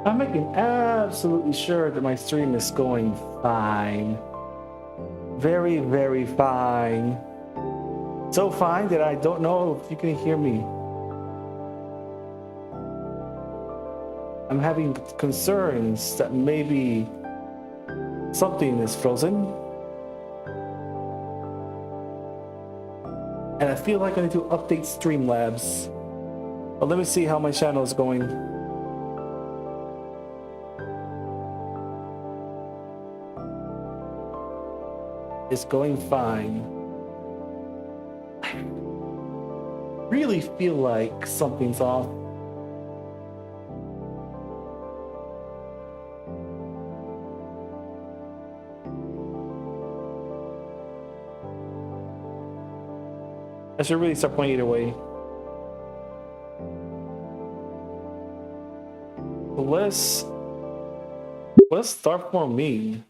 I'm making absolutely sure that my stream is going fine. Very, very fine. So fine that I don't know if you can hear me. I'm having concerns that maybe something is frozen. And I feel like I need to update Streamlabs. But let me see how my channel is going. It's going fine. I really feel like something's off. I should really start playing either way. What does start form mean?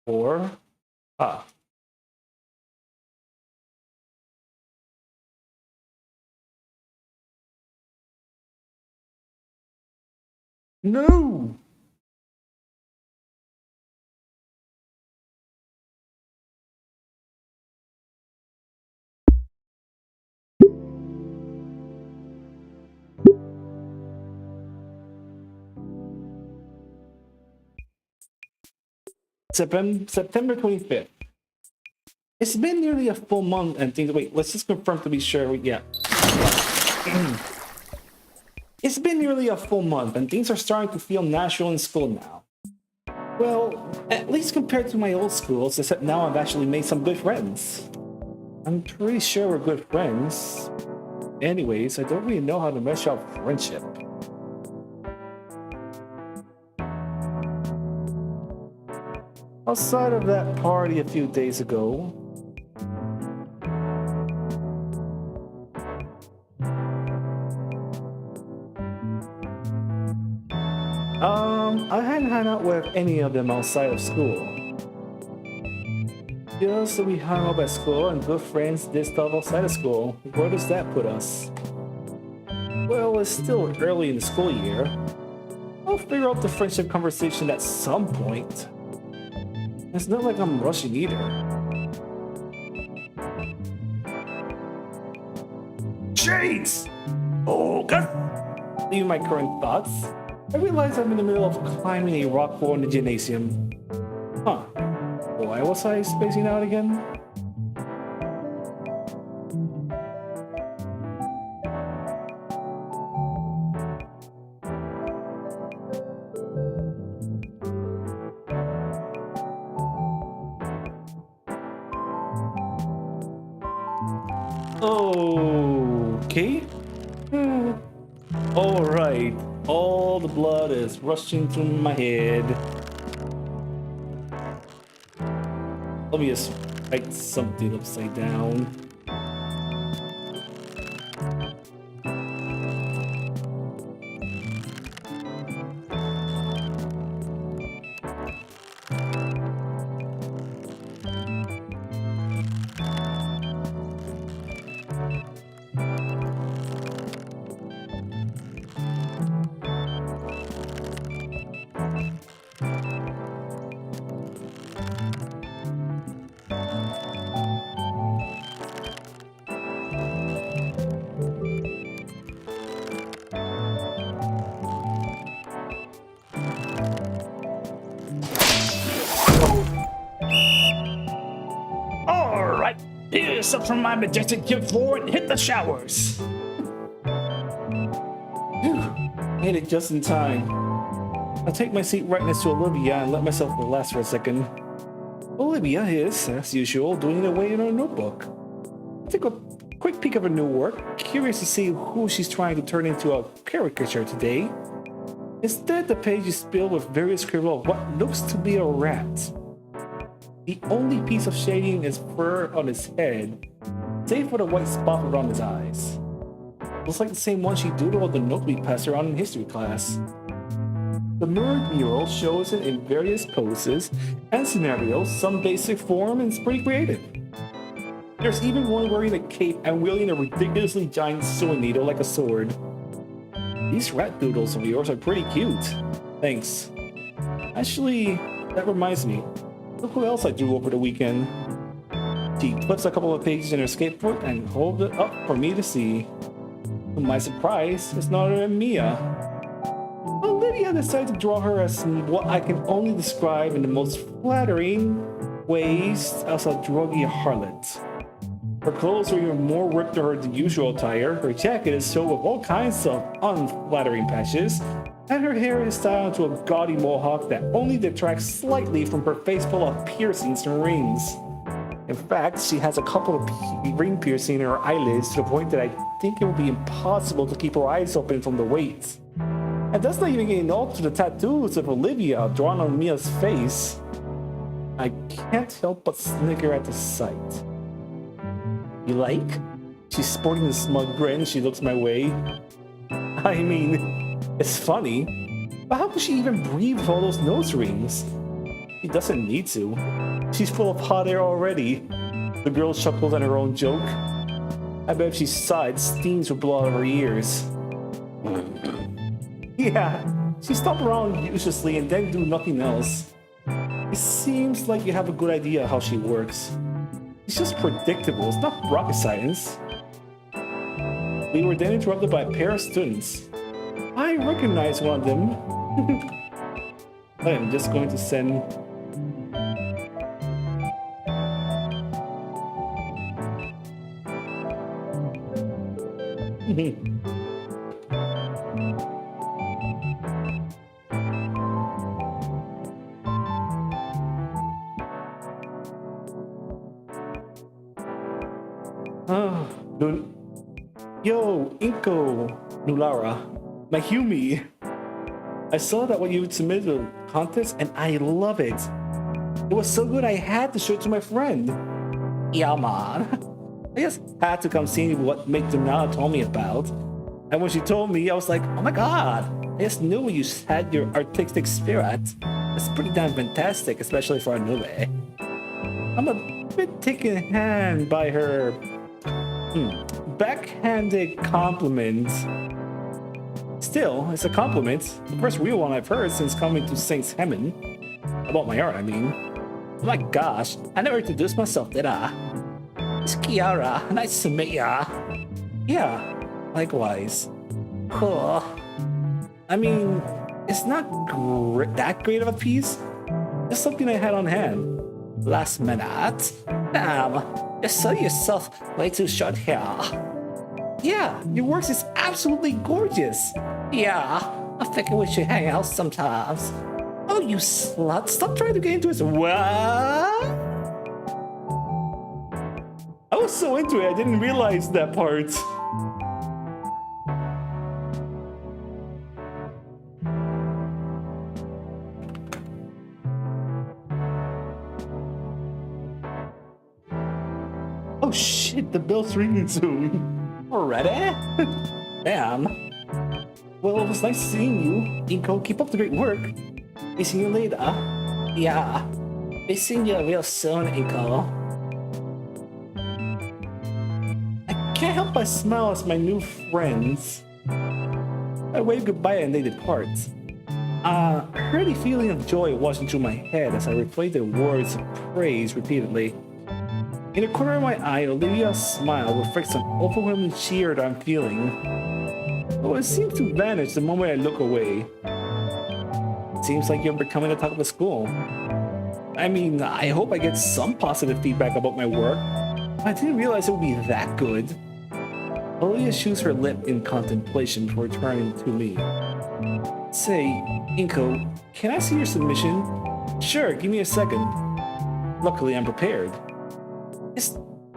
Or no. September 25th. It's been nearly a full month and things. Wait, let's just confirm to be sure. Yeah. It's been nearly a full month and things are starting to feel natural in school now. Well, at least compared to my old schools, except now I've actually made some good friends. I'm pretty sure we're good friends. Anyways, I don't really know how to measure out friendship. Outside of that party a few days ago, I hadn't hung out with any of them outside of school. Just we hung out at school and good friends did stuff outside of school. Where does that put us? Well, it's still early in the school year. I'll figure out the friendship conversation at some point. It's not like I'm rushing either. Shades! Oh, God! Leave my current thoughts. I realize I'm in the middle of climbing a rock wall in the gymnasium. Huh. Why was I spacing out again? Okay. All right. All the blood is rushing through my head. Let me just write something upside down. Up from my majestic gym floor and hit the showers. Made it just in time. I'll take my seat right next to Olivia and let myself relax for a second. Olivia is, as usual, doing away in her notebook. I took a quick peek of her new work, curious to see who she's trying to turn into a caricature today. Instead, the page is filled with various scribble of what looks to be a rat. The only piece of shading is fur on his head, save for the white spot around his eyes. Looks like the same one she doodled on the note we passed around in history class. The mirrored mural shows it in various poses and scenarios, some basic form and it's pretty creative. There's even one wearing a cape and wielding a ridiculously giant sewing needle like a sword. These rat doodles of yours are pretty cute. Thanks. Actually, that reminds me. Look what else I drew over the weekend. She flips a couple of pages in her skateboard and holds it up for me to see. To my surprise, it's not her Mia. Olivia decided to draw her as what I can only describe in the most flattering ways as a druggy harlot. Her clothes are even more ripped than her usual attire. Her jacket is filled with all kinds of unflattering patches, and her hair is styled into a gaudy mohawk that only detracts slightly from her face full of piercings and rings. In fact, she has a couple of ring piercings in her eyelids to the point that I think it would be impossible to keep her eyes open from the weight. And that's not even getting all to the tattoos of Olivia drawn on Mia's face. I can't help but snicker at the sight. You like? She's sporting a smug grin. She looks my way. I mean, it's funny, but how could she even breathe with all those nose rings? She doesn't need to. She's full of hot air already. The girl chuckles at her own joke. I bet if she sighed, steams would blow out of her ears. Yeah, she stopped around uselessly and then do nothing else. It seems like you have a good idea how she works. It's just predictable, it's not rocket science. We were then interrupted by a pair of students. I recognize one of them. I am just going to send... Yo, Inko, Nulara, my Humi. I saw that what you submitted to the contest and I love it. It was so good I had to show it to my friend. Yeah, man. I just had to come see what Make Nala told me about. And when she told me, I was like, oh my god. I just knew you had your artistic spirit. It's pretty damn fantastic, especially for a newbie. I'm a bit taken in hand by her backhanded compliment. Still, it's a compliment. The first real one I've heard since coming to Saint's Heaven. About my art, I mean. Oh my gosh, I never introduced myself, did I? It's Kiara. Nice to meet ya. Yeah, likewise. Cool. I mean, it's not that great of a piece. Just something I had on hand. Last minute. Damn, you sold yourself way too short here. Yeah, your work is absolutely gorgeous. Yeah, I think we should hang out sometimes. Oh, you slut, stop trying to get into it. What? I was so into it, I didn't realize that part. Oh shit, the bell's ringing soon. Already? Damn. Well, it was nice seeing you, Inko. Keep up the great work. Be seeing you later. Yeah. Be seeing you real soon, Inko. I can't help but smile as my new friends. I waved goodbye and they depart. A early feeling of joy washed through my head as I replayed the words of praise repeatedly. In the corner of my eye, Olivia's smile reflects an overwhelming cheer that I'm feeling. But it seems to vanish the moment I look away. It seems like you're becoming the talk of the school. I mean, I hope I get some positive feedback about my work. I didn't realize it would be that good. Olivia chews her lip in contemplation before turning to me. Say, Inko, can I see your submission? Sure, give me a second. Luckily, I'm prepared.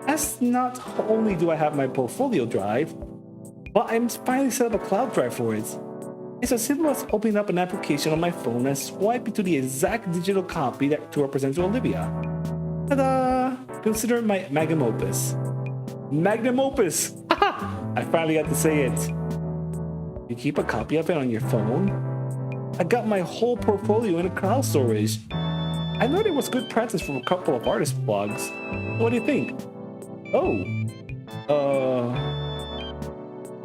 As not only do I have my portfolio drive, but I'm finally set up a cloud drive for it. It's as simple as opening up an application on my phone and swiping to the exact digital copy that to represent to Olivia. Ta-da! Consider it my magnum opus. Magnum opus! I finally got to say it. You keep a copy of it on your phone? I got my whole portfolio in a cloud storage. I thought it was good practice for a couple of artist blogs. What do you think? Oh.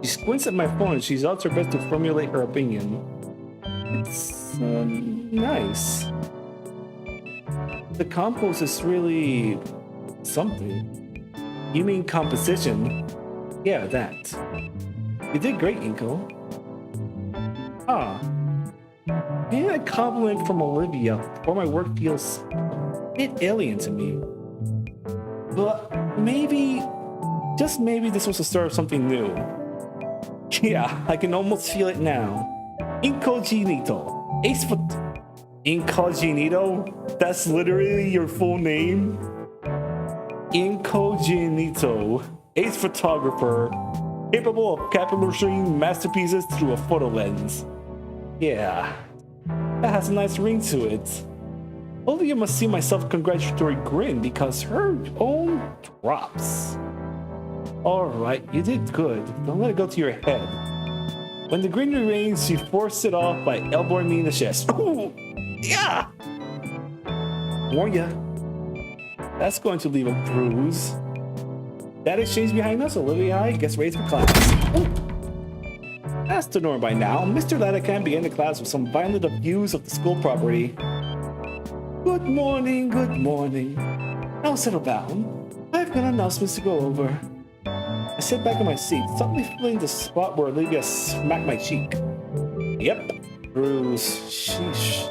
She squints at my phone and she does her best to formulate her opinion. It's nice. The compost is really something. You mean composition? Yeah, that. You did great, Inko. Ah. Getting a compliment from Olivia before my work feels a bit alien to me. But maybe, just maybe this was the start of something new. Yeah, I can almost feel it now. Incognito. Ace for... Incognito? That's literally your full name? Incognito. Ace photographer. Capable of capturing masterpieces through a photo lens. Yeah. That has a nice ring to it. Olivia must see my self-congratulatory grin because her own drops. Alright, you did good. Don't let it go to your head. When the grin remains, she forced it off by elbowing me in the chest. Ooh! Yeah! Warn ya. That's going to leave a bruise. That exchange behind us, Olivia and I gets ready for class. Ooh. As to norm by now, Mr. Latacan began the class with some violent abuse of the school property. Good morning, good morning. Now settle down. I've got announcements to go over. I sit back in my seat, suddenly feeling the spot where Olivia smacked my cheek. Yep, bruise. Sheesh.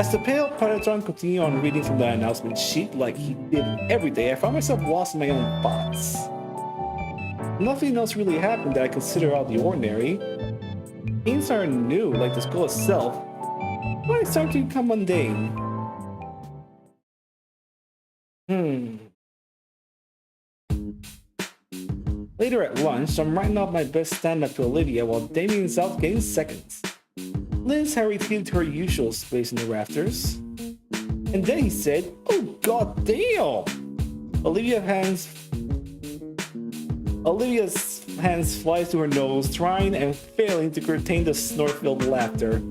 As the pale Python continued on reading from the announcement sheet like he did every day, I found myself lost in my own thoughts. Nothing else really happened that I consider out of the ordinary. Things are new, like the school itself, but it's starting to become mundane. Later at lunch, I'm writing off my best stand-up to Olivia while Damien's out getting seconds. Liz had retreated to her usual space in the rafters. And then he said, "Oh god damn!" Olivia's hands flies to her nose, trying and failing to contain the snort-filled laughter.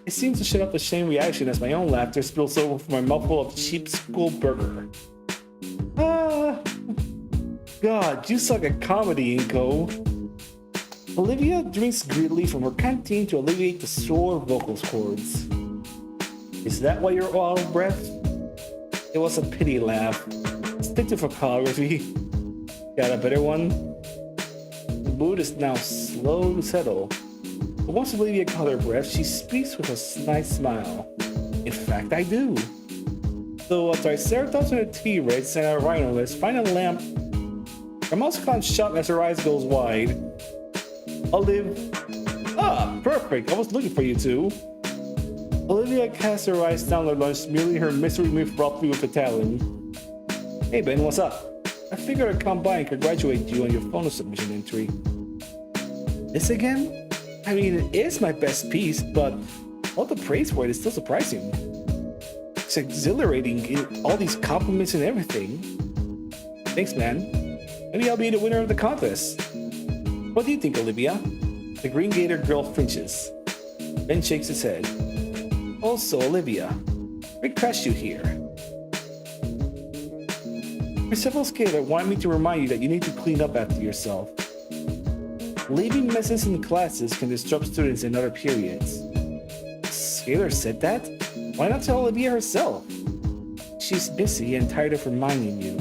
It seems to shut up the shame reaction as my own laughter spills over from my mouthful of cheap school burger. God, you suck at comedy, Inko. Olivia drinks greedily from her canteen to alleviate the sore vocal cords. Is that why you're all out of breath? It was a pity laugh. Stick to photography. Got a better one? The mood is now slow to settle. But once Olivia caught her breath, she speaks with a nice smile. In fact, I do. So a Triceratops and a T-Rex and a Rhinoceros find a lamp. Her mouth clench shut as her eyes goes wide. Perfect. I was looking for you two. Olivia casts her eyes down her lunch, smearing her misery move abruptly with a talon. Hey Ben, what's up? I figured I'd come by and congratulate you on your photo submission entry. This again? I mean, it is my best piece, but all the praise for it is still surprising. It's exhilarating, all these compliments and everything. Thanks, man. Maybe I'll be the winner of the contest. What do you think, Olivia? The Green Gator girl flinches. Ben shakes his head. Also, Olivia, great crush you here. For several Scalar wanted me to remind you that you need to clean up after yourself. Leaving messes in classes can disrupt students in other periods. Scalar said that? Why not tell Olivia herself? She's busy and tired of reminding you.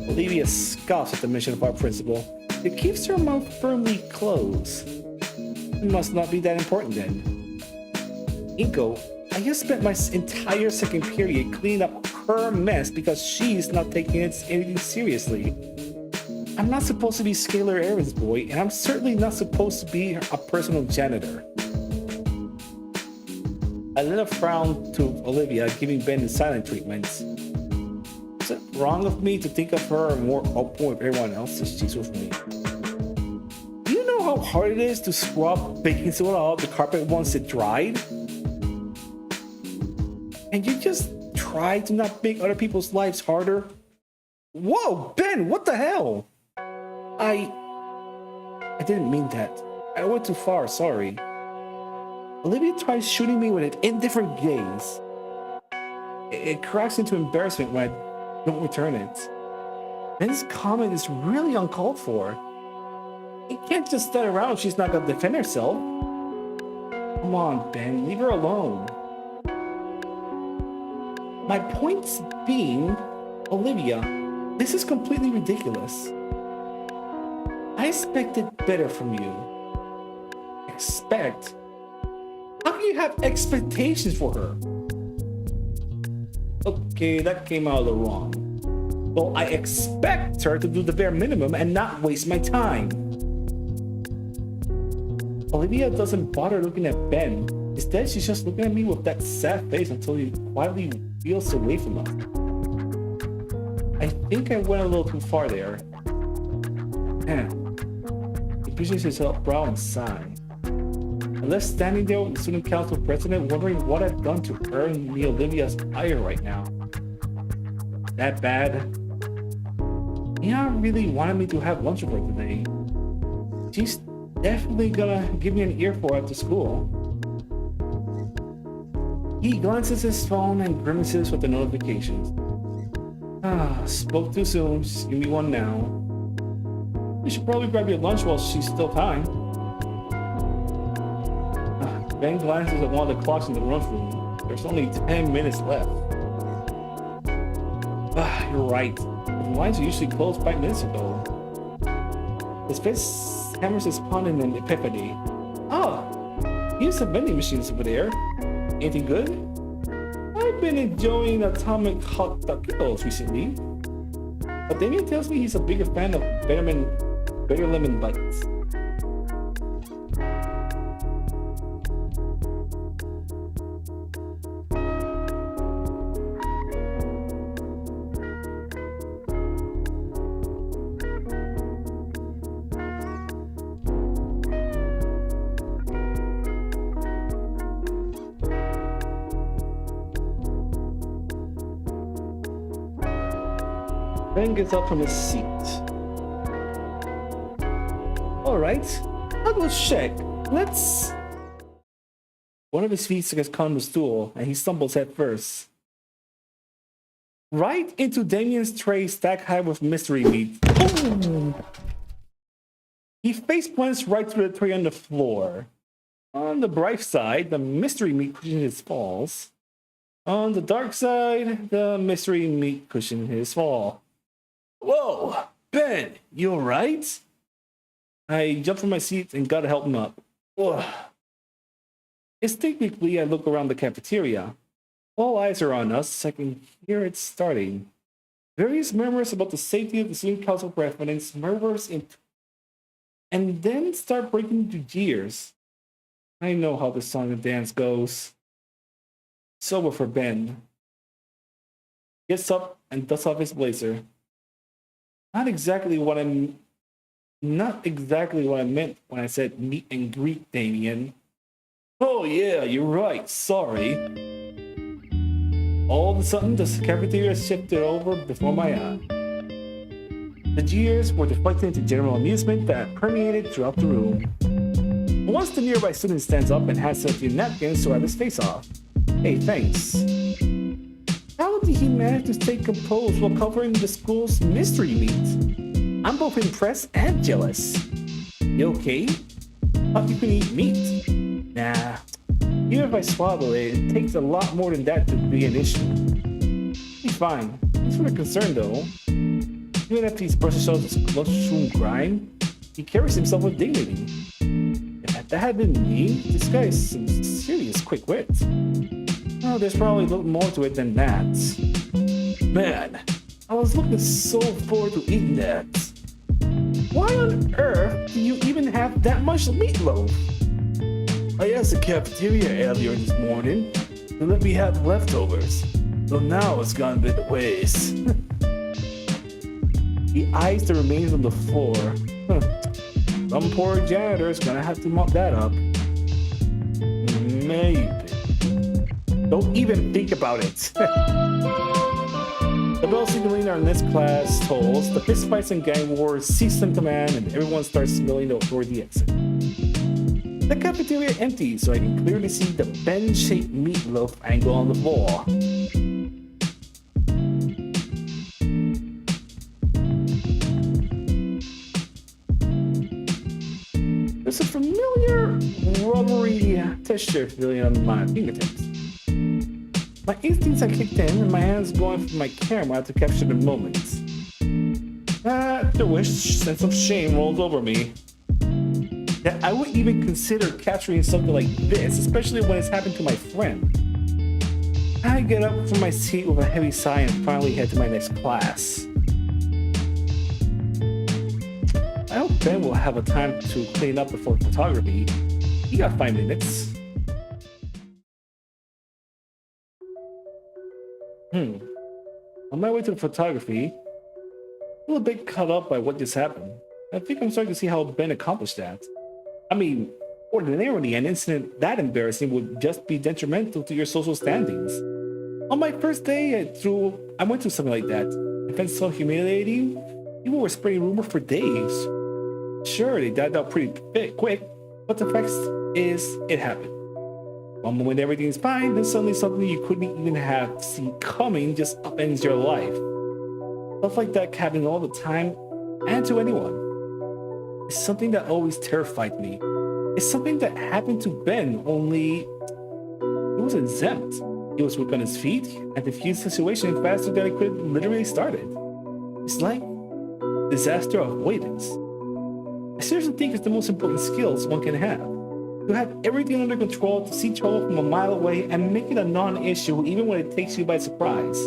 Olivia scoffs at the mention of our principal. It keeps her mouth firmly closed. It must not be that important then. Inko, I just spent my entire second period cleaning up her mess because she's not taking anything seriously. I'm not supposed to be Scalar Errands boy, and I'm certainly not supposed to be a personal janitor. I let a frown to Olivia, giving Ben the silent treatment. Is it wrong of me to think of her more open with everyone else as she's with me? Do you know how hard it is to scrub baking soda out of the carpet once it dried? And you just try to not make other people's lives harder? Whoa, Ben, what the hell? I didn't mean that. I went too far, sorry. Olivia tries shooting me with an indifferent gaze. It cracks into embarrassment when I don't return it. Ben's comment is really uncalled for. You can't just stand around if she's not gonna defend herself. Come on, Ben, leave her alone. My point's being, Olivia, this is completely ridiculous. I expected better from you. Expect? How can you have expectations for her? Okay, that came out a little wrong. Well, I expect her to do the bare minimum and not waste my time. Olivia doesn't bother looking at Ben. Instead, she's just looking at me with that sad face until he quietly wheels away from us. I think I went a little too far there. He pushes his brow and sighs. I left standing there with the student council president wondering what I've done to earn me Olivia's ire right now. That bad? Mia really wanted me to have lunch with her today. She's definitely gonna give me an earful after school. He glances his phone and grimaces with the notifications. Spoke too soon. Just give me one now. You should probably grab your lunch while she's still time. Ben glances at one of the clocks in the lunchroom. There's only 10 minutes left. You're right. The lines are usually closed 5 minutes ago. His face hammers his pun in an epiphany. Here's some vending machines over there. Anything good? I've been enjoying atomic hot taquitos recently. But Damien tells me he's a bigger fan of better lemon bites. Ben gets up from his seat. Alright, I'll go check. Let's... One of his feet gets caught on the stool, and he stumbles head first. Right into Damien's tray stacked high with mystery meat. Boom! He face plants right through the tray on the floor. On the bright side, the mystery meat cushions his falls. On the dark side, the mystery meat cushions his fall. Whoa! Ben, you alright? I jumped from my seat and got to help him up. Ugh. Instinctively, I look around the cafeteria. All eyes are on us. I can hear it starting. Various murmurs about the safety of the student council presidents murmurs and then start breaking into jeers. I know how the song and dance goes. It's over for Ben. Gets up and dusts off his blazer. Not exactly what I meant when I said meet and greet, Damien. Oh yeah, you're right, sorry. All of a sudden, the cafeteria shifted over before my eye. The jeers were deflected into general amusement that permeated throughout the room. Once the nearby student stands up and hands him a few napkins to wipe his face off. Hey, thanks. How did he manage to stay composed while covering the school's mystery meat? I'm both impressed and jealous. You okay? Thought you could eat meat. Nah. Even if I swallow it, it takes a lot more than that to be an issue. He's fine. He's sort of concerned though. Even if he's brushes out his lunchroom grime, he carries himself with dignity. If that had been me, this guy is some serious quick wit. Oh, there's probably a little more to it than that. Man, I was looking so forward to eating that. Why on earth do you even have that much meatloaf? I asked the cafeteria earlier this morning to let me have leftovers, so now it's gone a bit to waste. He eyes the remains on the floor. Some poor janitor's gonna have to mop that up. Maybe. Don't even think about it. The bell signaling our next class tolls, the fistfights and gang wars cease in command, and everyone starts milling toward the exit. The cafeteria empties, so I can clearly see the bend-shaped meatloaf angle on the floor. There's a familiar rubbery texture feeling on my fingertips. My instincts are kicked in and my hands going for my camera to capture the moments. The wish sense of shame rolls over me. That I would even consider capturing something like this, especially when it's happened to my friend. I get up from my seat with a heavy sigh and finally head to my next class. I hope Ben will have a time to clean up before photography. He got 5 minutes. On my way to the photography, I'm a bit caught up by what just happened. I think I'm starting to see how Ben accomplished that. I mean, ordinarily, an incident that embarrassing would just be detrimental to your social standings. On my first day, I went through something like that. I felt so humiliating. People were spreading rumors for days. Sure, they died out pretty quick, but the fact is, it happened. One moment everything's fine, then suddenly something you couldn't even have seen coming just upends your life. Stuff like that happening all the time, and to anyone. It's something that always terrified me. It's something that happened to Ben, only he was exempt. He was quick on his feet and diffused the situation faster than it could have literally started. It's like disaster avoidance. I seriously think it's the most important skills one can have. To have everything under control, to see trouble from a mile away and make it a non-issue even when it takes you by surprise.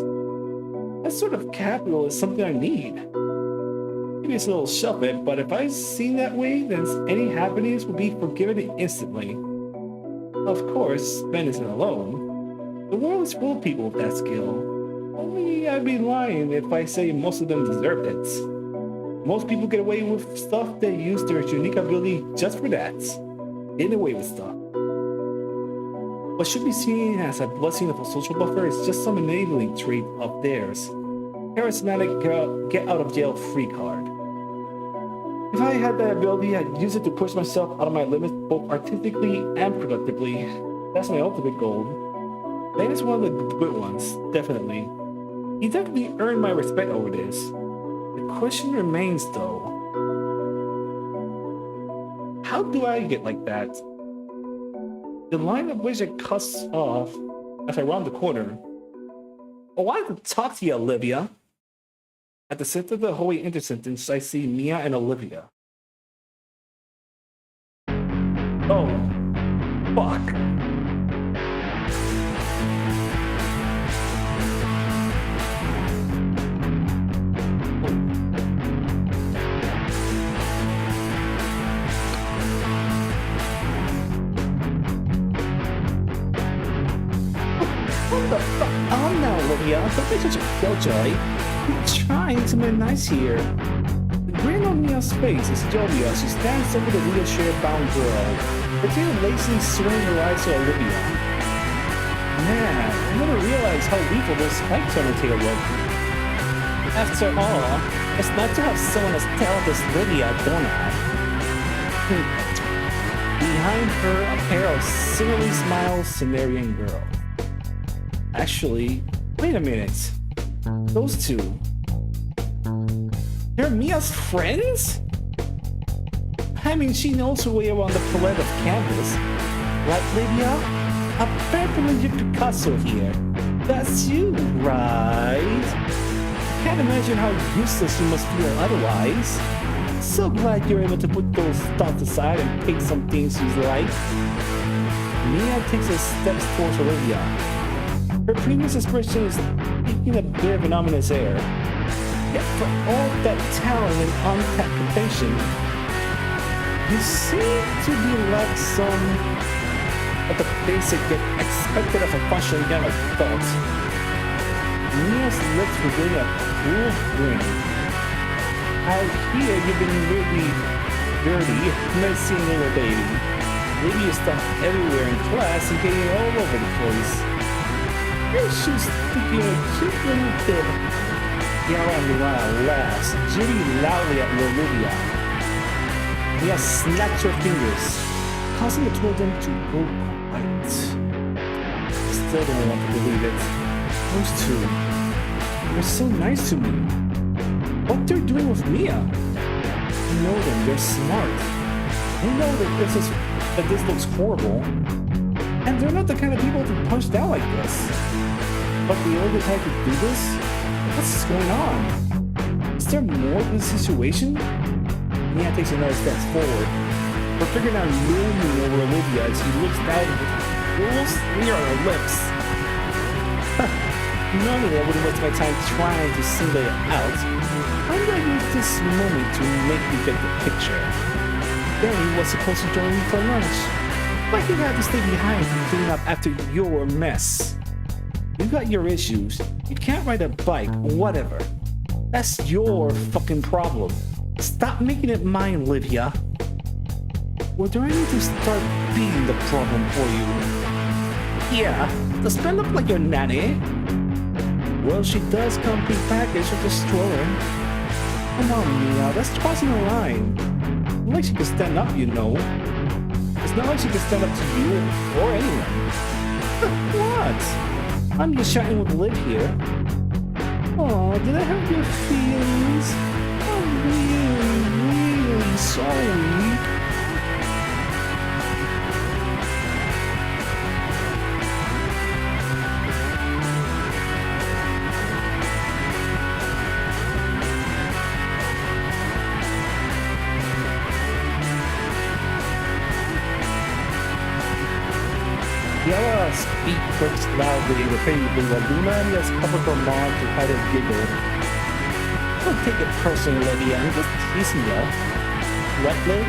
That sort of capital is something I need. Maybe it's a little shelfish, but if I seen that way, then any happenings would be forgiven instantly. Of course, Ben isn't alone. The world is full of people with that skill. Only I'd be lying if I say most of them deserve it. Most people get away with stuff they use their unique ability just for that. Getting away with stuff. What should be seen as a blessing of a social buffer is just some enabling trait of theirs. Charismatic get out of jail free card. If I had that ability, I'd use it to push myself out of my limits both artistically and productively. That's my ultimate goal. Ben is one of the good ones, definitely. He definitely earned my respect over this. The question remains though, how do I get like that? The line of which it cuts off as I round the corner. I wanted to talk to you, Olivia. At the center of the hallway intersentence, I see Mia and Olivia. Oh, fuck. What the fuck? Oh no, Olivia, don't be such a killjoy. I'm trying to be nice here. The grin on Mia's face is jovial as she stands over the wheelchair-bound girl, her tail lazily swaying her eyes to Olivia. Man, I never realized how lethal those spikes on her tail look. After all, it's nice to have someone as talented as Olivia, don't I? Behind her, a pair of similarly smiled Cimmerian girls. Actually, wait a minute. Those two. They're Mia's friends? I mean, she knows her way around the palette of canvas. Right, Lydia? A familiar Picasso here. That's you, right? Can't imagine how useless you must feel otherwise. So glad you're able to put those thoughts aside and pick some things you like. Mia takes a step towards Olivia. Her previous expression is taking a bit of an ominous air. Yet for all that talent and untapped potential, you seem to be like some of the basic yet expected of a functioning young adult. Mia's lips revealing a cruel grin. I hear you've been really dirty, messy little baby. Leaving your stuff everywhere in class and getting all over the place. Your shoes sticking a cute little bit. Yara laughs, jeering loudly at Olivia. Mia snaps her fingers, causing the two of them to go quiet. Still don't want to believe it. Those two, they're so nice to me. What they're doing with Mia? I know them, they're smart. I know that this looks horrible, and they're not the kind of people to punch down like this. But the only time to do this? What's going on? Is there more to the situation? Mia takes another step forward, but figuring out looming over Olivia as he looks down with a cruel sneer on her lips. Normally I wouldn't waste my time trying to single it out. I'm gonna use this moment to make you get the picture. Danny was supposed to join me for lunch, but he had to stay behind to clean up after your mess. You got your issues. You can't ride a bike, whatever. That's your fucking problem. Stop making it mine, Olivia. Or do I need to start being the problem for you? Yeah, does Ben look like your nanny? Well, she does come prepackaged with a stroller. Come on, Mia, that's crossing the line. Not like she can stand up, you know. It's not like she can stand up to you or anyone. What? I'm just chatting with Liv here. Oh, did I hurt your feelings? I'm really sorry. Yara speak clicks loudly and repeatedly while Luna has covered her mouth to hide a giggle. Don't take it personally, Lydia. I'm just teasing you. What, Liv?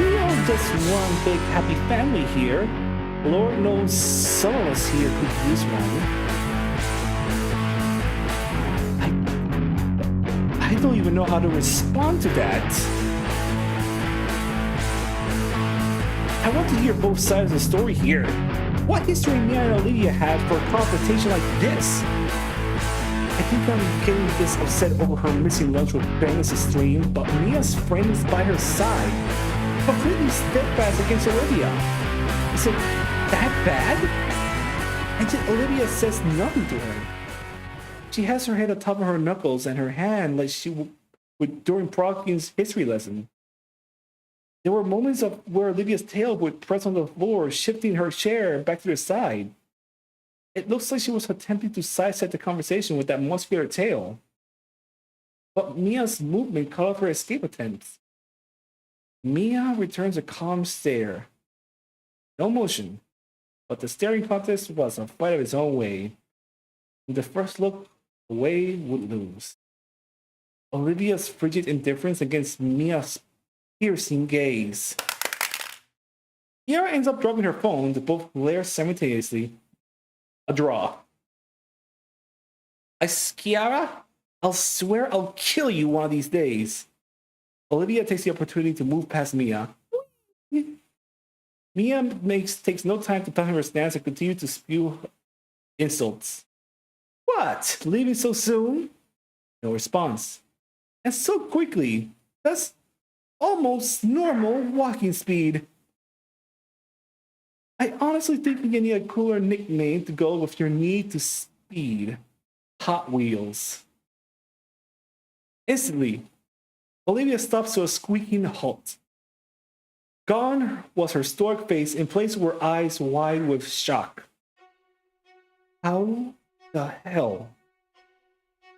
We are just one big happy family here. Lord knows some of us here could use one. I don't even know how to respond to that. I want to hear both sides of the story here. What history Mia and Olivia had for a confrontation like this? I think I'm getting this upset over her missing lunch with Ben as a stream, but Mia's friend is by her side, completely steadfast against Olivia. Is it that bad? And yet Olivia says nothing to her. She has her head on top of her knuckles and her hand like she would during Proggin's history lesson. There were moments of where Olivia's tail would press on the floor, shifting her chair back to the side. It looks like she was attempting to sidestep the conversation with that muscular tail. But Mia's movement cut off her escape attempts. Mia returns a calm stare. No motion, but the staring contest was a fight of its own way. In the first look, away would lose. Olivia's frigid indifference against Mia's piercing gaze. Kiara ends up dropping her phone to both glare simultaneously. A draw. Kiara, I'll swear I'll kill you one of these days. Olivia takes the opportunity to move past Mia. Mia takes no time to toughen her stance and continue to spew insults. What? Leaving so soon? No response. And so quickly. That's almost normal walking speed. I honestly think you need a cooler nickname to go with your need to speed. Hot Wheels. Instantly, Olivia stops to a squeaking halt. Gone was her stoic face, in place were eyes wide with shock. How the hell?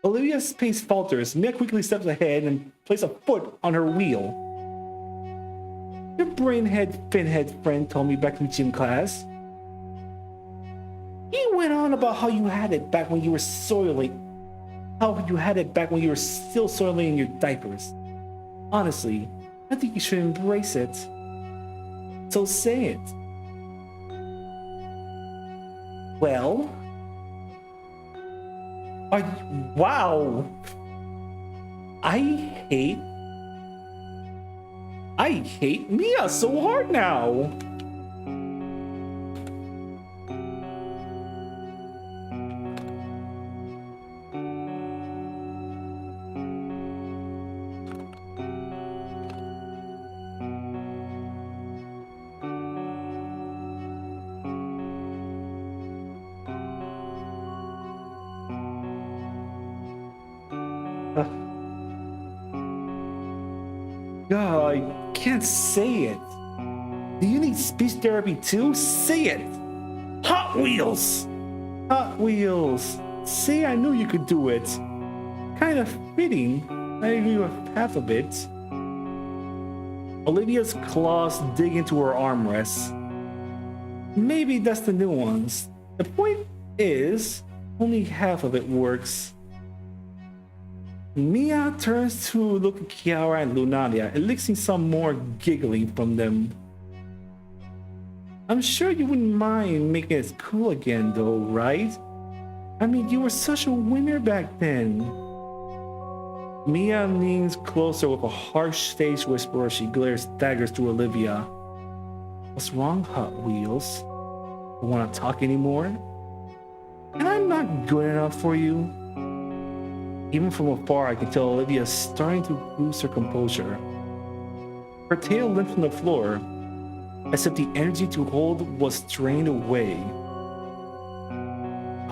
Olivia's pace falters. Mia quickly steps ahead and places a foot on her wheel. Your brainhead, finhead friend told me back in gym class. He went on about how you had it back when you were soiling. How you had it back when you were still soiling in your diapers. Honestly, I think you should embrace it. So say it. Well? Wow! I hate Mia so hard now! God, I can't say it. Do you need speech therapy too? Say it. Hot Wheels. Hot Wheels. See, I knew you could do it. Kind of fitting. I agree with half of it. Olivia's claws dig into her armrests. Maybe that's the nuance. The point is, only half of it works. Mia turns to look at Kiara and Lunaria, eliciting some more giggling from them. I'm sure you wouldn't mind making it cool again though, right? I mean, you were such a winner back then. Mia leans closer with a harsh stage whisper as she glares daggers to Olivia. What's wrong, Hot Wheels? Don't want to talk anymore? And I'm not good enough for you? Even from afar, I can tell Olivia is starting to lose her composure. Her tail limps from the floor, as if the energy to hold was drained away.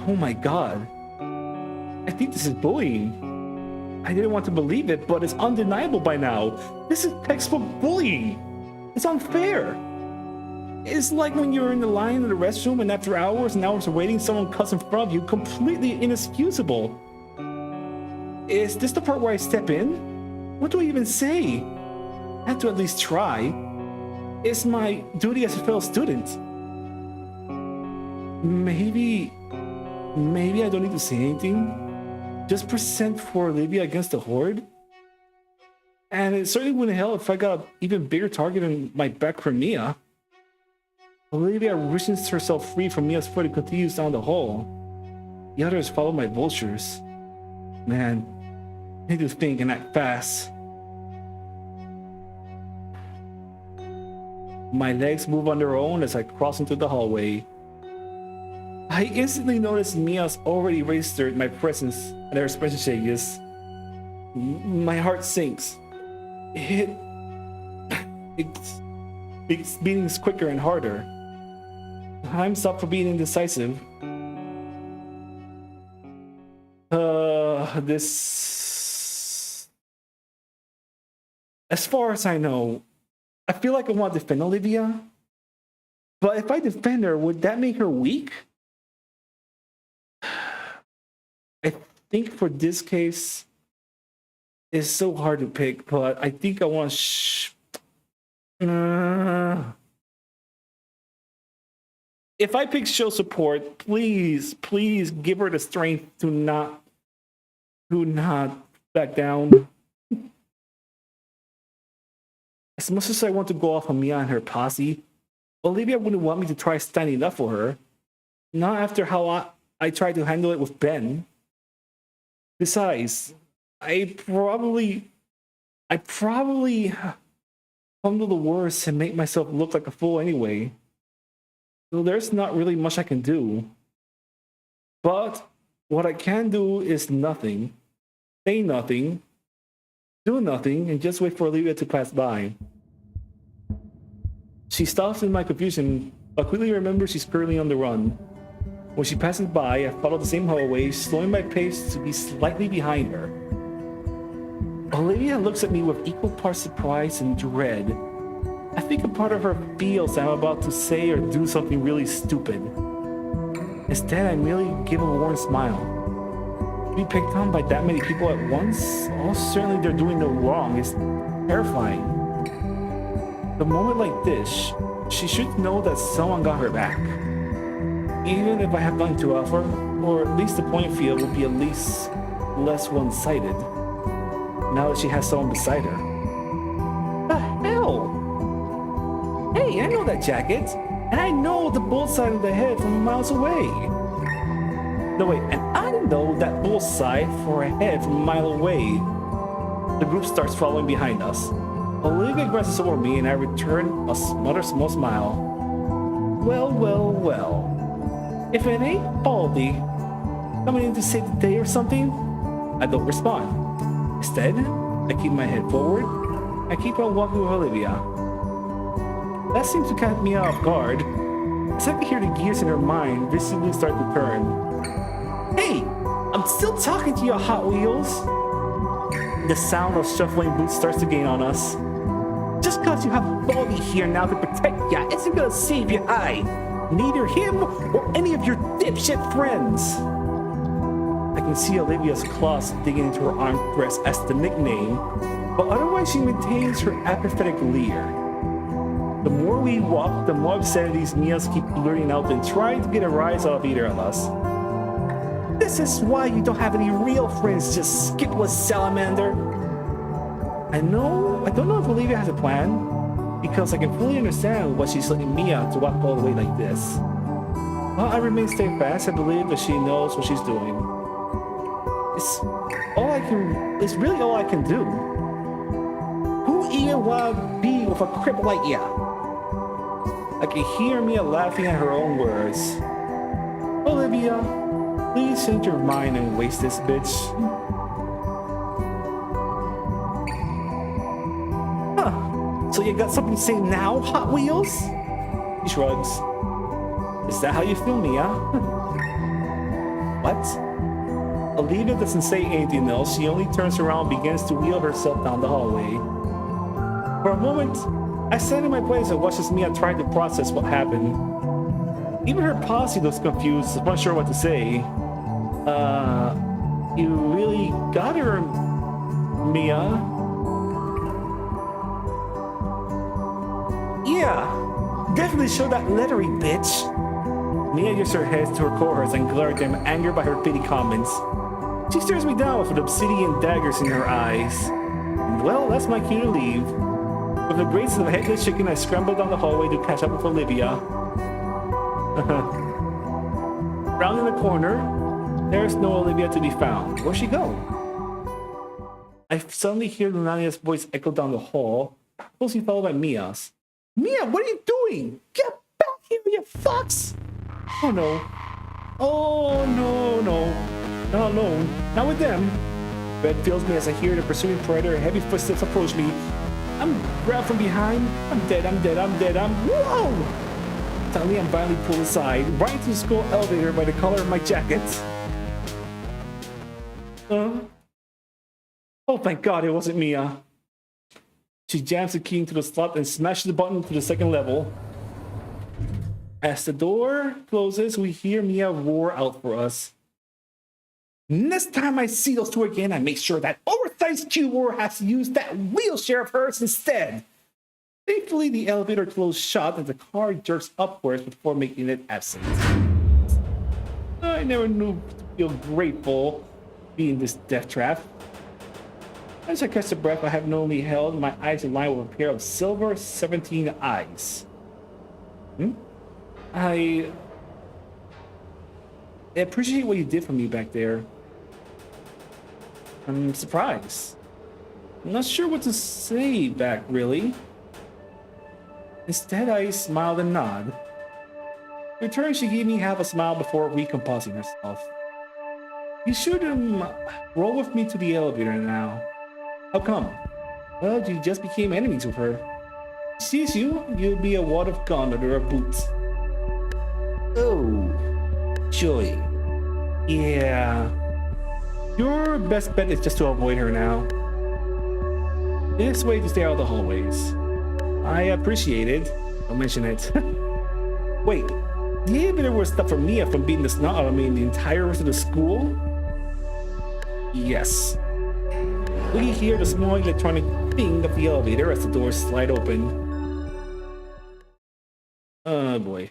Oh my god. I think this is bullying. I didn't want to believe it, but it's undeniable by now. This is textbook bullying. It's unfair. It's like when you're in the line in the restroom and after hours and hours of waiting, someone cuts in front of you, completely inexcusable. Is this the part where I step in? What do I even say? I have to at least try. It's my duty as a fellow student. Maybe I don't need to say anything. Just present for Olivia against the Horde. And it certainly wouldn't help if I got an even bigger target in my back from Mia. Olivia wrenches herself free from Mia's foot and continues down the hall. The others follow my vultures. Man, I need to think and act fast. My legs move on their own as I cross into the hallway. I instantly notice Mia's already registered my presence and her expression changes. My heart sinks. It's beating quicker and harder. I'm stopped for being indecisive. This... As far as I know, I feel like I want to defend Olivia. But if I defend her, would that make her weak? I think for this case, it's so hard to pick, but I think I want to if I pick show support, please give her the strength to not back down. As much as I want to go off on Mia and her posse, Olivia wouldn't want me to try standing up for her. Not after how I tried to handle it with Ben. Besides, I probably fumble the words and make myself look like a fool anyway. So there's not really much I can do. But what I can do is nothing. Say nothing. Do nothing and just wait for Olivia to pass by. She stops in my confusion, but quickly remembers she's currently on the run. When she passes by, I follow the same hallway, slowing my pace to be slightly behind her. Olivia looks at me with equal parts surprise and dread. I think a part of her feels I'm about to say or do something really stupid. Instead, I merely give a warm smile. To be picked on by that many people at once, almost certainly they're doing no wrong, is terrifying. The moment like this, she should know that someone got her back. Even if I have nothing to offer, or at least the playing field will be at least less one-sided, now that she has someone beside her. The hell? Hey, I know that jacket, and I know the bullseye of the head from miles away. No wait, and I know that bullseye for a head from a mile away. The group starts following behind us. Olivia glances over me and I return a small smile. Well. If it ain't Baldy coming in to save the day or something, I don't respond. Instead, I keep my head forward. I keep on walking with Olivia. That seems to catch me off guard, as I can hear the gears in her mind visibly start to turn. Hey, I'm still talking to you, Hot Wheels. The sound of shuffling boots starts to gain on us. Just cause you have Baldy here now to protect ya isn't gonna save your eye. Neither him or any of your dipshit friends. I can see Olivia's claws digging into her armrest as the nickname, but otherwise she maintains her apathetic leer. The more we walk, the more obscenities Mia's keep blurting out and trying to get a rise out of either of us. This is why you don't have any real friends, just skip with Salamander. I don't know if Olivia has a plan, because I can fully understand why she's letting Mia to walk all the way like this. While I remain steadfast, I believe that she knows what she's doing. It's really all I can do. Who even wanna be with a cripple like ya? I can hear Mia laughing at her own words. Olivia, please change your mind and waste this bitch. Huh. So you got something to say now, Hot Wheels? He shrugs. Is that how you feel, Mia? What? Olivia doesn't say anything else. She only turns around and begins to wheel herself down the hallway. For a moment, I stand in my place and watch as Mia try to process what happened. Even her posse looks confused, unsure what to say. You really got her, Mia? Yeah, definitely show that leathery bitch. Mia uses her head to her cohorts and glares at them, angered by her petty comments. She stares me down with obsidian daggers in her eyes. Well, that's my cue to leave. With the grace of a headless chicken, I scrambled down the hallway to catch up with Olivia. Round in the corner, there's no Olivia to be found. Where'd she go? I suddenly hear Lunania's voice echo down the hall, closely followed by Mia's. Mia, what are you doing? Get back here, you fucks! Oh no. Oh no. Not alone. Not with them. Dread fills me as I hear the pursuing predator heavy footsteps approach me. I'm grabbed from behind. I'm dead. Whoa! Suddenly I'm violently pulled aside, right into the school elevator by the collar of my jacket. Oh, thank God it wasn't Mia. She jams the key into the slot and smashes the button to the second level. As the door closes, we hear Mia roar out for us. Next time I see those two again, I make sure that oversized Q-War has to use that wheelchair of hers instead. Thankfully, the elevator closed shut and the car jerks upwards before making it absent. I never knew to feel grateful being this death trap. As I catch the breath I have normally held, my eyes align with a pair of silver 17 eyes. I appreciate what you did for me back there. I'm surprised. I'm not sure what to say back, really. Instead, I smiled and nod. In return, she gave me half a smile before recomposing herself. You should roll with me to the elevator now. How come? Well, you just became enemies with her. If she sees you, you'll be a wad of gum under her boots. Oh, joy. Yeah. Your best bet is just to avoid her now. This way to stay out of the hallways. I appreciate it. Don't mention it. Wait, the elevator was stopped for Mia from beating the snot out of me in the entire rest of the school? Yes. We hear the small electronic ping of the elevator as the doors slide open. Oh boy.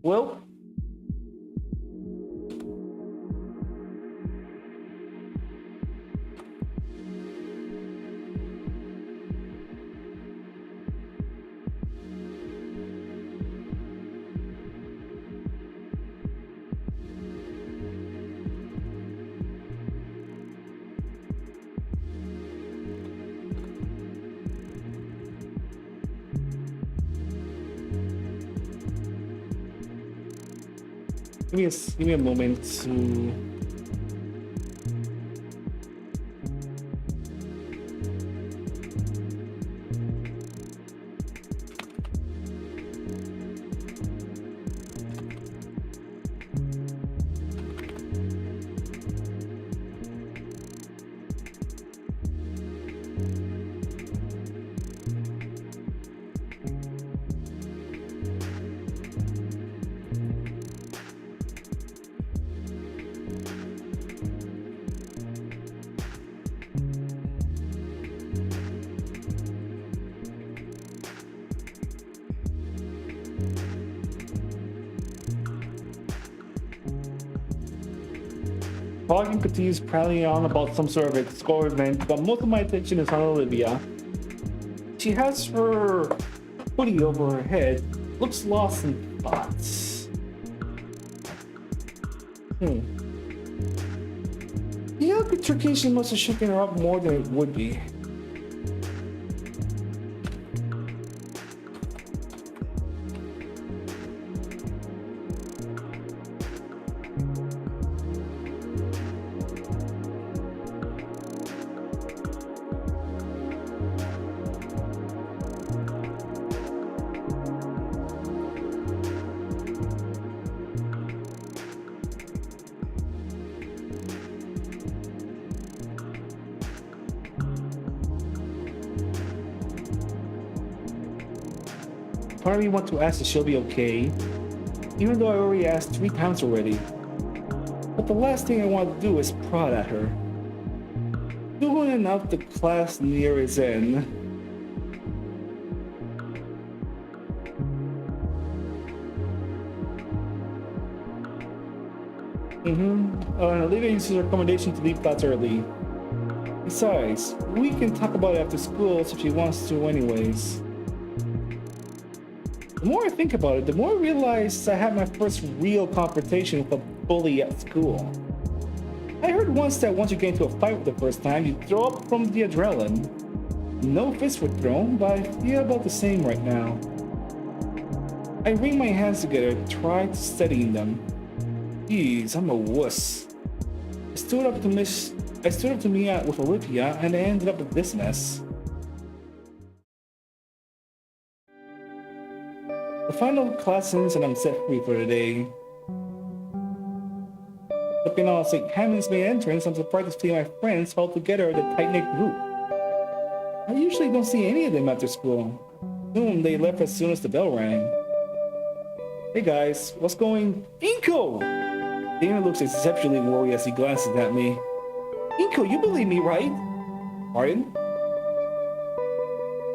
Well, give me a moment to... Froggy continues prattling on about some sort of experiment, but most of my attention is on Olivia. She has her hoodie over her head, looks lost in thoughts. The altercation must have shaken her up more than it would be. Part of me wants to ask if she'll be okay, even though I already asked 3 times already. But the last thing I want to do is prod at her. Soon enough, the class near its end. Olivia uses her accommodation to leave class early. Besides, we can talk about it after school if she wants to anyways. The more I think about it, the more I realize I had my first real confrontation with a bully at school. I heard once that once you get into a fight with the first time, you throw up from the adrenaline. No fists were thrown, but I feel about the same right now. I wring my hands together, tried steadying them. Jeez, I'm a wuss. I stood up to me with Olivia, and I ended up with this mess. The final class ends and I'm set free for the day. Looking on St. Hammond's main entrance, I'm surprised to see my friends all together as a tight-knit group. I usually don't see any of them after school. Soon they left as soon as the bell rang. Hey guys, what's going? Inko! Dana looks exceptionally worried as he glances at me. Inko, you believe me, right? Pardon?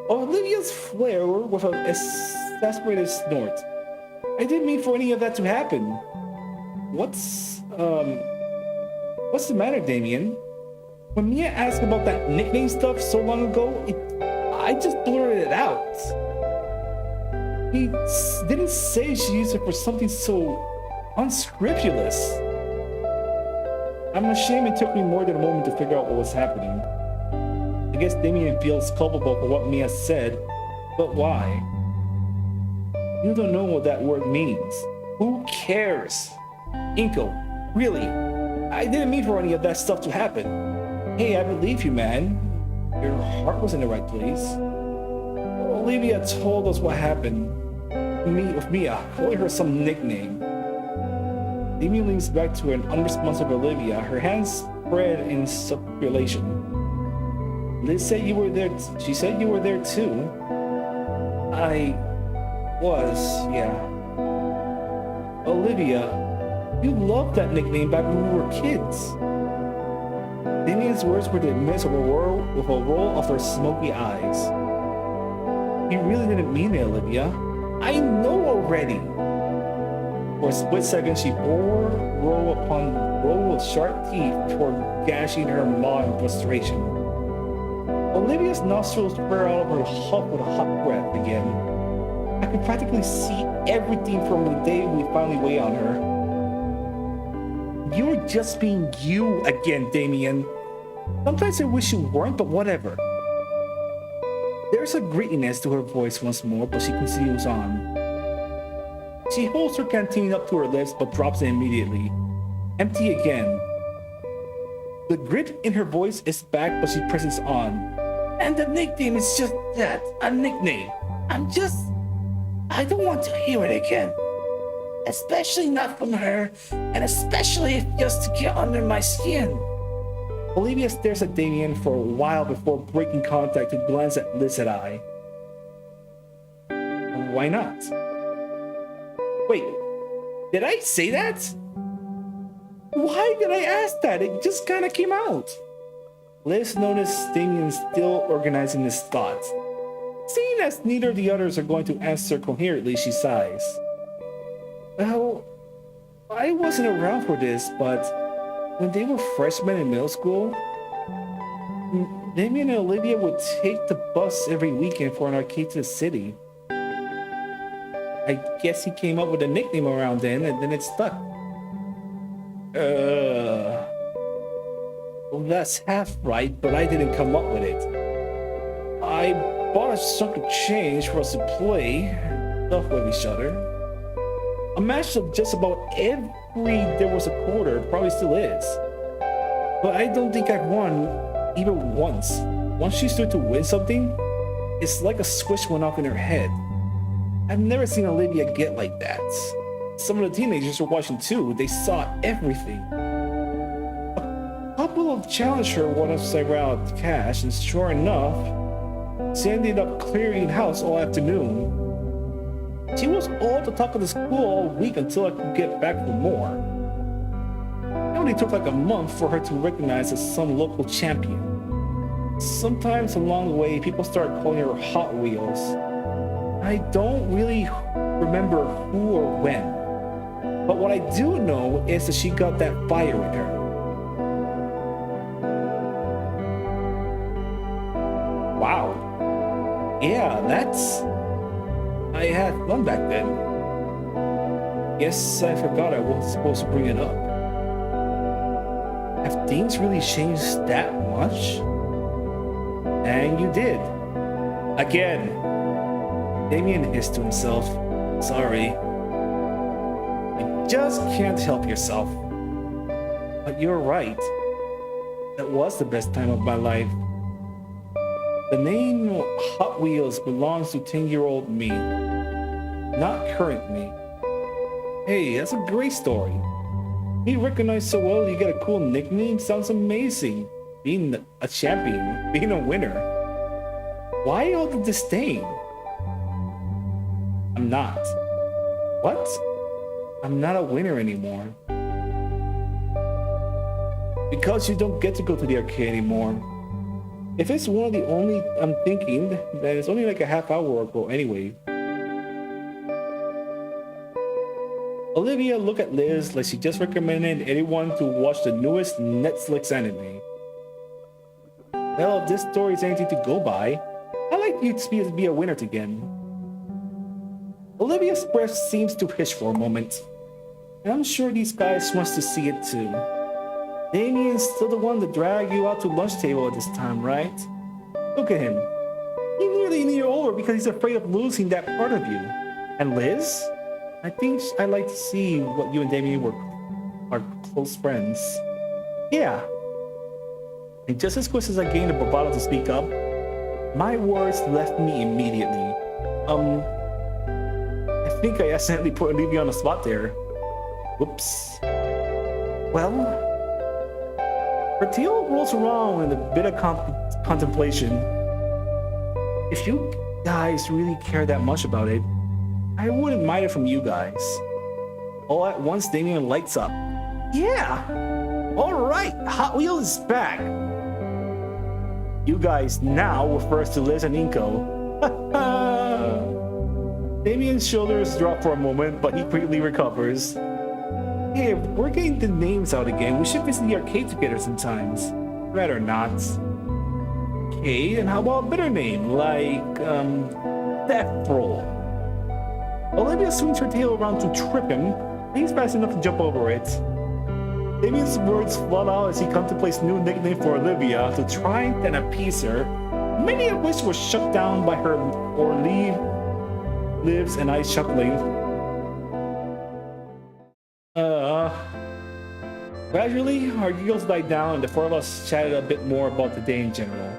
Olivia's flare with an exasperated snort. I didn't mean for any of that to happen. What's the matter, Damien? When Mia asked about that nickname stuff so long ago, I just blurted it out. He didn't say she used it for something so unscrupulous. I'm ashamed it took me more than a moment to figure out what was happening. I guess Damien feels culpable for what Mia said, but why? You don't know what that word means. Who cares? Inko, really, I didn't mean for any of that stuff to happen. Hey, I believe you, man. Your heart was in the right place. Olivia told us what happened. With Mia, calling her some nickname. Damien leans back to an unresponsive Olivia, her hands spread in supplication. Liz said you were there. She said you were there too. I was, yeah. Olivia, you loved that nickname back when we were kids. Damien's words were dismissed with a roll of her smoky eyes. You really didn't mean it, Olivia. I know already. For a split second, she bore row upon row of sharp teeth before gashing her maw in frustration. Olivia's nostrils flare out of her huff with a hot breath again. I could practically see everything from the day we finally weighed on her. You're just being you again, Damien. Sometimes I wish you weren't, but whatever. There's a grittiness to her voice once more, but she continues on. She holds her canteen up to her lips, but drops it immediately. Empty again. The grit in her voice is back, but she presses on. And the nickname is just that, a nickname. I don't want to hear it again. Especially not from her, and especially if just to get under my skin. Olivia stares at Damien for a while before breaking contact to glance at Liz and I. Why not? Wait, did I say that? Why did I ask that? It just kind of came out. Liz noticed Damien still organizing his thoughts. Seeing as neither of the others are going to answer coherently, she sighs. Well, I wasn't around for this, but When they were freshmen in middle school, Damien and Olivia would take the bus every weekend for an arcade to the city. I guess he came up with a nickname around then, and then it stuck. Well, that's half right, but I didn't come up with it. I bought a chunk of change for us to play stuff with each other. A match of just about every there was a quarter, probably still is. But I don't think I've won even once. Once you start to win something, it's like a switch went off in her head. I've never seen Olivia get like that. Some of the teenagers were watching too. They saw everything. A couple of challenged her once I ran out of cash, and sure enough, she ended up clearing house all afternoon. She was all the talk of the school all week until I could get back for more. It only took like a month for her to recognize as some local champion. Sometimes along the way, people started calling her Hot Wheels. I don't really remember who or when, but what I do know is that she got that fire in her. Wow. Yeah, I had fun back then. Guess I forgot I wasn't supposed to bring it up. Have things really changed that much? And you did. Again. Damien hissed to himself. Sorry. You just can't help yourself. But you're right. That was the best time of my life. The name Hot Wheels belongs to 10-year-old me, not current me. Hey, that's a great story. Being recognized so well you get a cool nickname sounds amazing. Being a champion, being a winner. Why all the disdain? I'm not. What? I'm not a winner anymore. Because you don't get to go to the arcade anymore. If it's one of the only I'm thinking, then it's only like a half hour ago anyway. Olivia looked at Liz like she just recommended anyone to watch the newest Netflix anime. Well, if this story is anything to go by, I'd like you to be a winner again. Olivia's breath seems to hitch for a moment, and I'm sure these guys wants to see it too. Damien's still the one that dragged you out to lunch table at this time, right? Look at him. He nearly kneeled over because he's afraid of losing that part of you. And Liz? I think I'd like to see what you and Damien are close friends. Yeah. And just as quick as I gained the bravado to speak up, my words left me immediately. I think I accidentally put Olivia on the spot there. Whoops. Well, her tail rolls around in a bit of contemplation. If you guys really care that much about it, I wouldn't mind it from you guys. All at once, Damien lights up. Yeah! Alright, Hot Wheels is back! You guys now refers to Liz and Inko. Damien's shoulders drop for a moment, but he quickly recovers. Hey, if we're getting the names out again, we should visit the arcade together sometimes. Rather not. Okay, and how about a better name, like, Death Roll? Olivia swings her tail around to trip him, and he's fast enough to jump over it. Damien's words flood out as he contemplates a new nickname for Olivia to try and appease her, many of which were shut down by her or Lives and I chuckling. Gradually, our giggles died down and the four of us chatted a bit more about the day in general.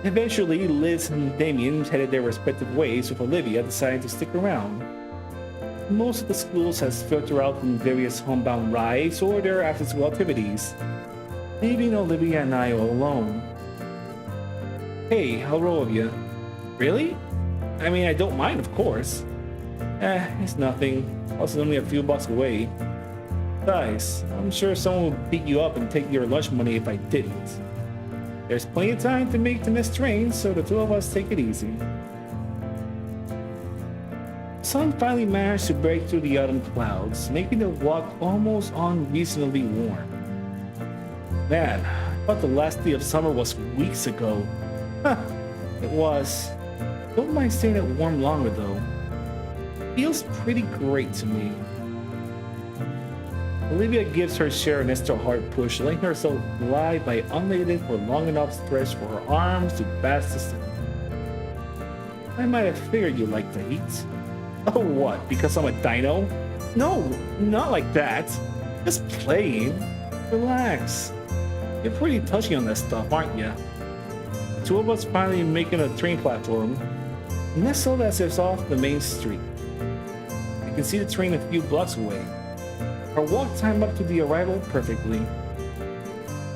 Eventually, Liz and Damien headed their respective ways, with Olivia deciding to stick around. Most of the schools has filtered out in various homebound rides or their after-school activities, leaving Olivia and I all alone. Hey, how are all of you? Really? I mean, I don't mind, of course. It's nothing. Also, only a few blocks away. Besides, I'm sure someone would beat you up and take your lunch money if I didn't. There's plenty of time to make the next train, so the two of us take it easy. The sun finally managed to break through the autumn clouds, making the walk almost unreasonably warm. Man, I thought the last day of summer was weeks ago. Huh, it was. Don't mind staying at warm longer though. Feels pretty great to me. Olivia gives her share an extra hard push, letting herself lie by unladen for long enough stretch for her arms to bask the sun. I might have figured you liked the heat. Oh what, because I'm a dino? No, not like that. Just playing. Relax. You're pretty touchy on that stuff, aren't you? The two of us finally making a train platform, nestled as if off the main street. I can see the train a few blocks away. Our walk time up to the arrival perfectly.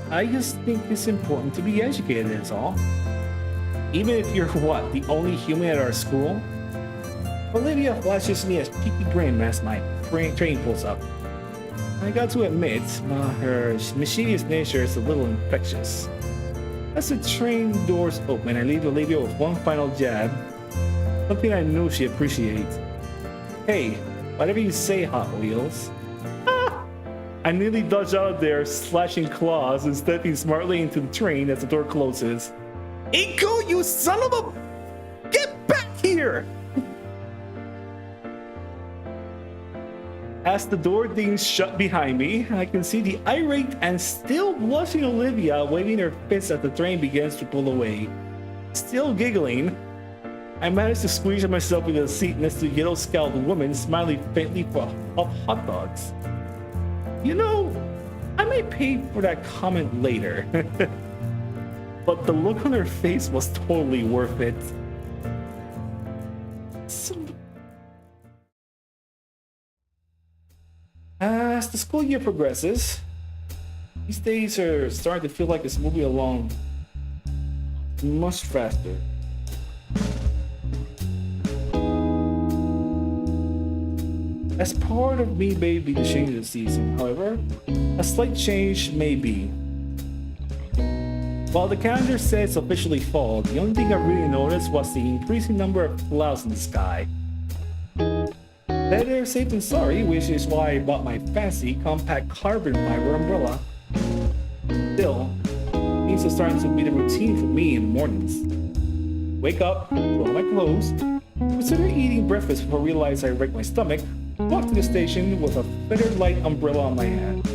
I just think it's important to be educated is all. Even if you're what, the only human at our school? Olivia flashes me a cheeky grin as my train pulls up. I got to admit, her mischievous nature is a little infectious. As the train doors open, I leave Olivia with one final jab, something I know she appreciates. Hey, whatever you say, Hot Wheels. I nearly dodge out of there, slashing claws and stepping smartly into the train as the door closes. Inko, you son of a... Get back here! As the door dings shut behind me, I can see the irate and still blushing Olivia waving her fist as the train begins to pull away. Still giggling, I manage to squeeze myself into the seat next to the yellow-scowled woman smiling faintly for hot dogs. You know, I may pay for that comment later. But the look on her face was totally worth it. As the school year progresses, these days are starting to feel like it's moving along much faster. As part of me may be the change of the season, however, a slight change may be. While the calendar says officially fall, the only thing I really noticed was the increasing number of clouds in the sky. Better safe than sorry, which is why I bought my fancy compact carbon fiber umbrella. Still, things are starting to be the routine for me in the mornings. Wake up, throw on my clothes, consider eating breakfast before I realize I wrecked my stomach, walk to the station with a feathered light umbrella on my hand.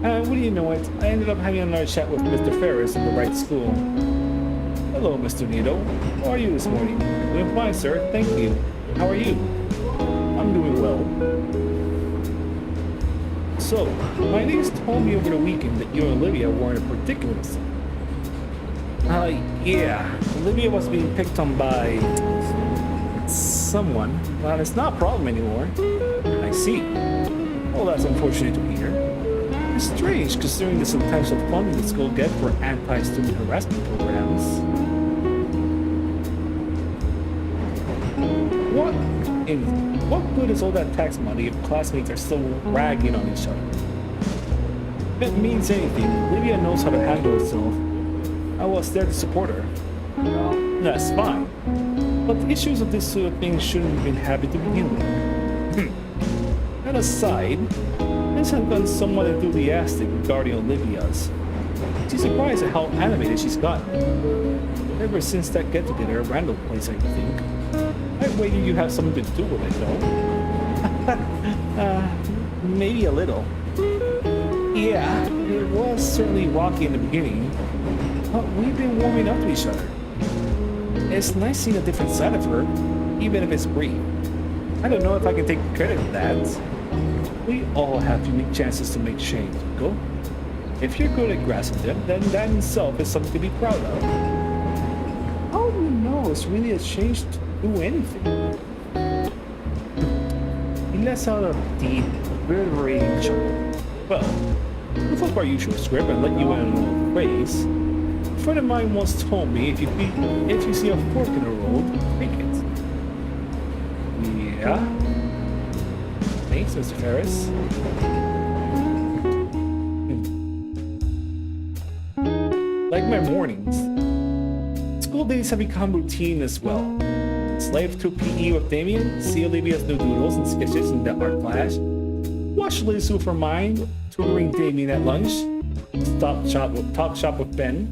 And wouldn't you know it, I ended up having another chat with Mr. Ferris in the right school. Hello, Mr. Nito. How are you this morning? Doing fine, sir. Thank you. How are you? I'm doing well. So, my niece told me over the weekend that you and Olivia were in a predicament. Yeah. Olivia was being picked on by... someone. Well, it's not a problem anymore. I see. Well, that's unfortunate to hear. It's strange considering the substantial funding the school gets for anti-student harassment programs. What good is all that tax money if classmates are still ragging on each other? If it means anything, Olivia knows how to handle herself. I was there to support her. That's fine. But the issues of this sort of thing shouldn't have been happy to begin with. That aside, this has been somewhat enthusiastic regarding Olivia's. She's surprised at how animated she's gotten. Ever since that get-together at Randall Place, I think. I wager you have something to do with it, though. Maybe a little. Yeah, it was certainly rocky in the beginning, but we've been warming up to each other. It's nice seeing a different side of her, even if it's brief. I don't know if I can take credit for that. We all have unique chances to make change, Nico. If you're good at grasping them, then that in itself is something to be proud of. How do you know it's really a change to do anything? He lets out a deep, reverberating chuckle. Well, we'll flip our usual script and let you in on a phrase. A friend of mine once told me if you see a fork in the road, take it. Yeah? Thanks, Mr. Ferris. Like my mornings, school days have become routine as well. Slave through PE with Damien, see Olivia's new doodles and sketches in the art class, watched Liz Sue for mine, tutoring Damien at lunch. Talk shop with Ben.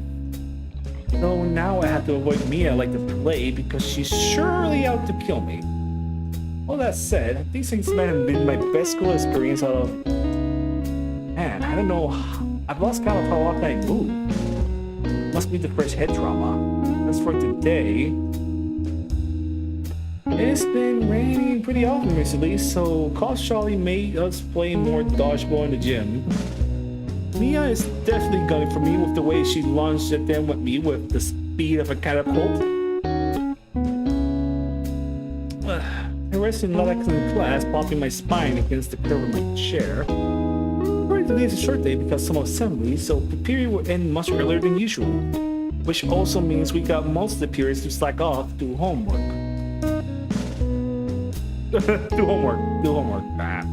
So now I have to avoid Mia like the plague because she's surely out to kill me. All that said, these things might have been my best school experience out of... Man, I don't know. I've lost count of how often I moved. Must be the fresh head trauma. As for today... It's been raining pretty often recently, so Charlie made us play more dodgeball in the gym. Mia is definitely gunning for me with the way she launched at them with me with the speed of a catapult. I rest in Lexington class, popping my spine against the curve of my chair. According to today is a short day because some assembly, so the period will end much earlier than usual. Which also means we got most of the periods to slack off to do homework. do homework.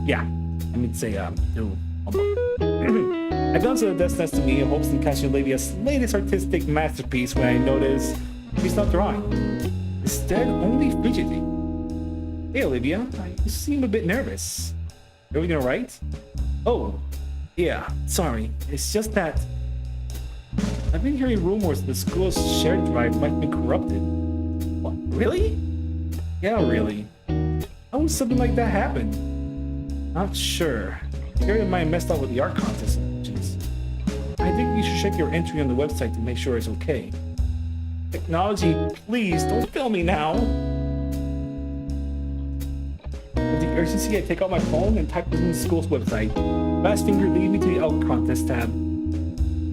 Yeah. I mean to say, do homework. I glance at the desk next to me in hopes of catching Olivia's latest artistic masterpiece when I notice she's not drawing. Instead, only fidgeting. Hey Olivia, you seem a bit nervous. Everything alright? Oh, yeah, sorry. It's just that I've been hearing rumors that the school's shared drive might be corrupted. What, really? Yeah, really. How would something like that happen? Not sure. I heard it might have messed up with the art contest. I think you should check your entry on the website to make sure it's okay. Technology, please don't fail me now. With the urgency, I take out my phone and type in the school's website. Fast finger lead me to the art contest tab.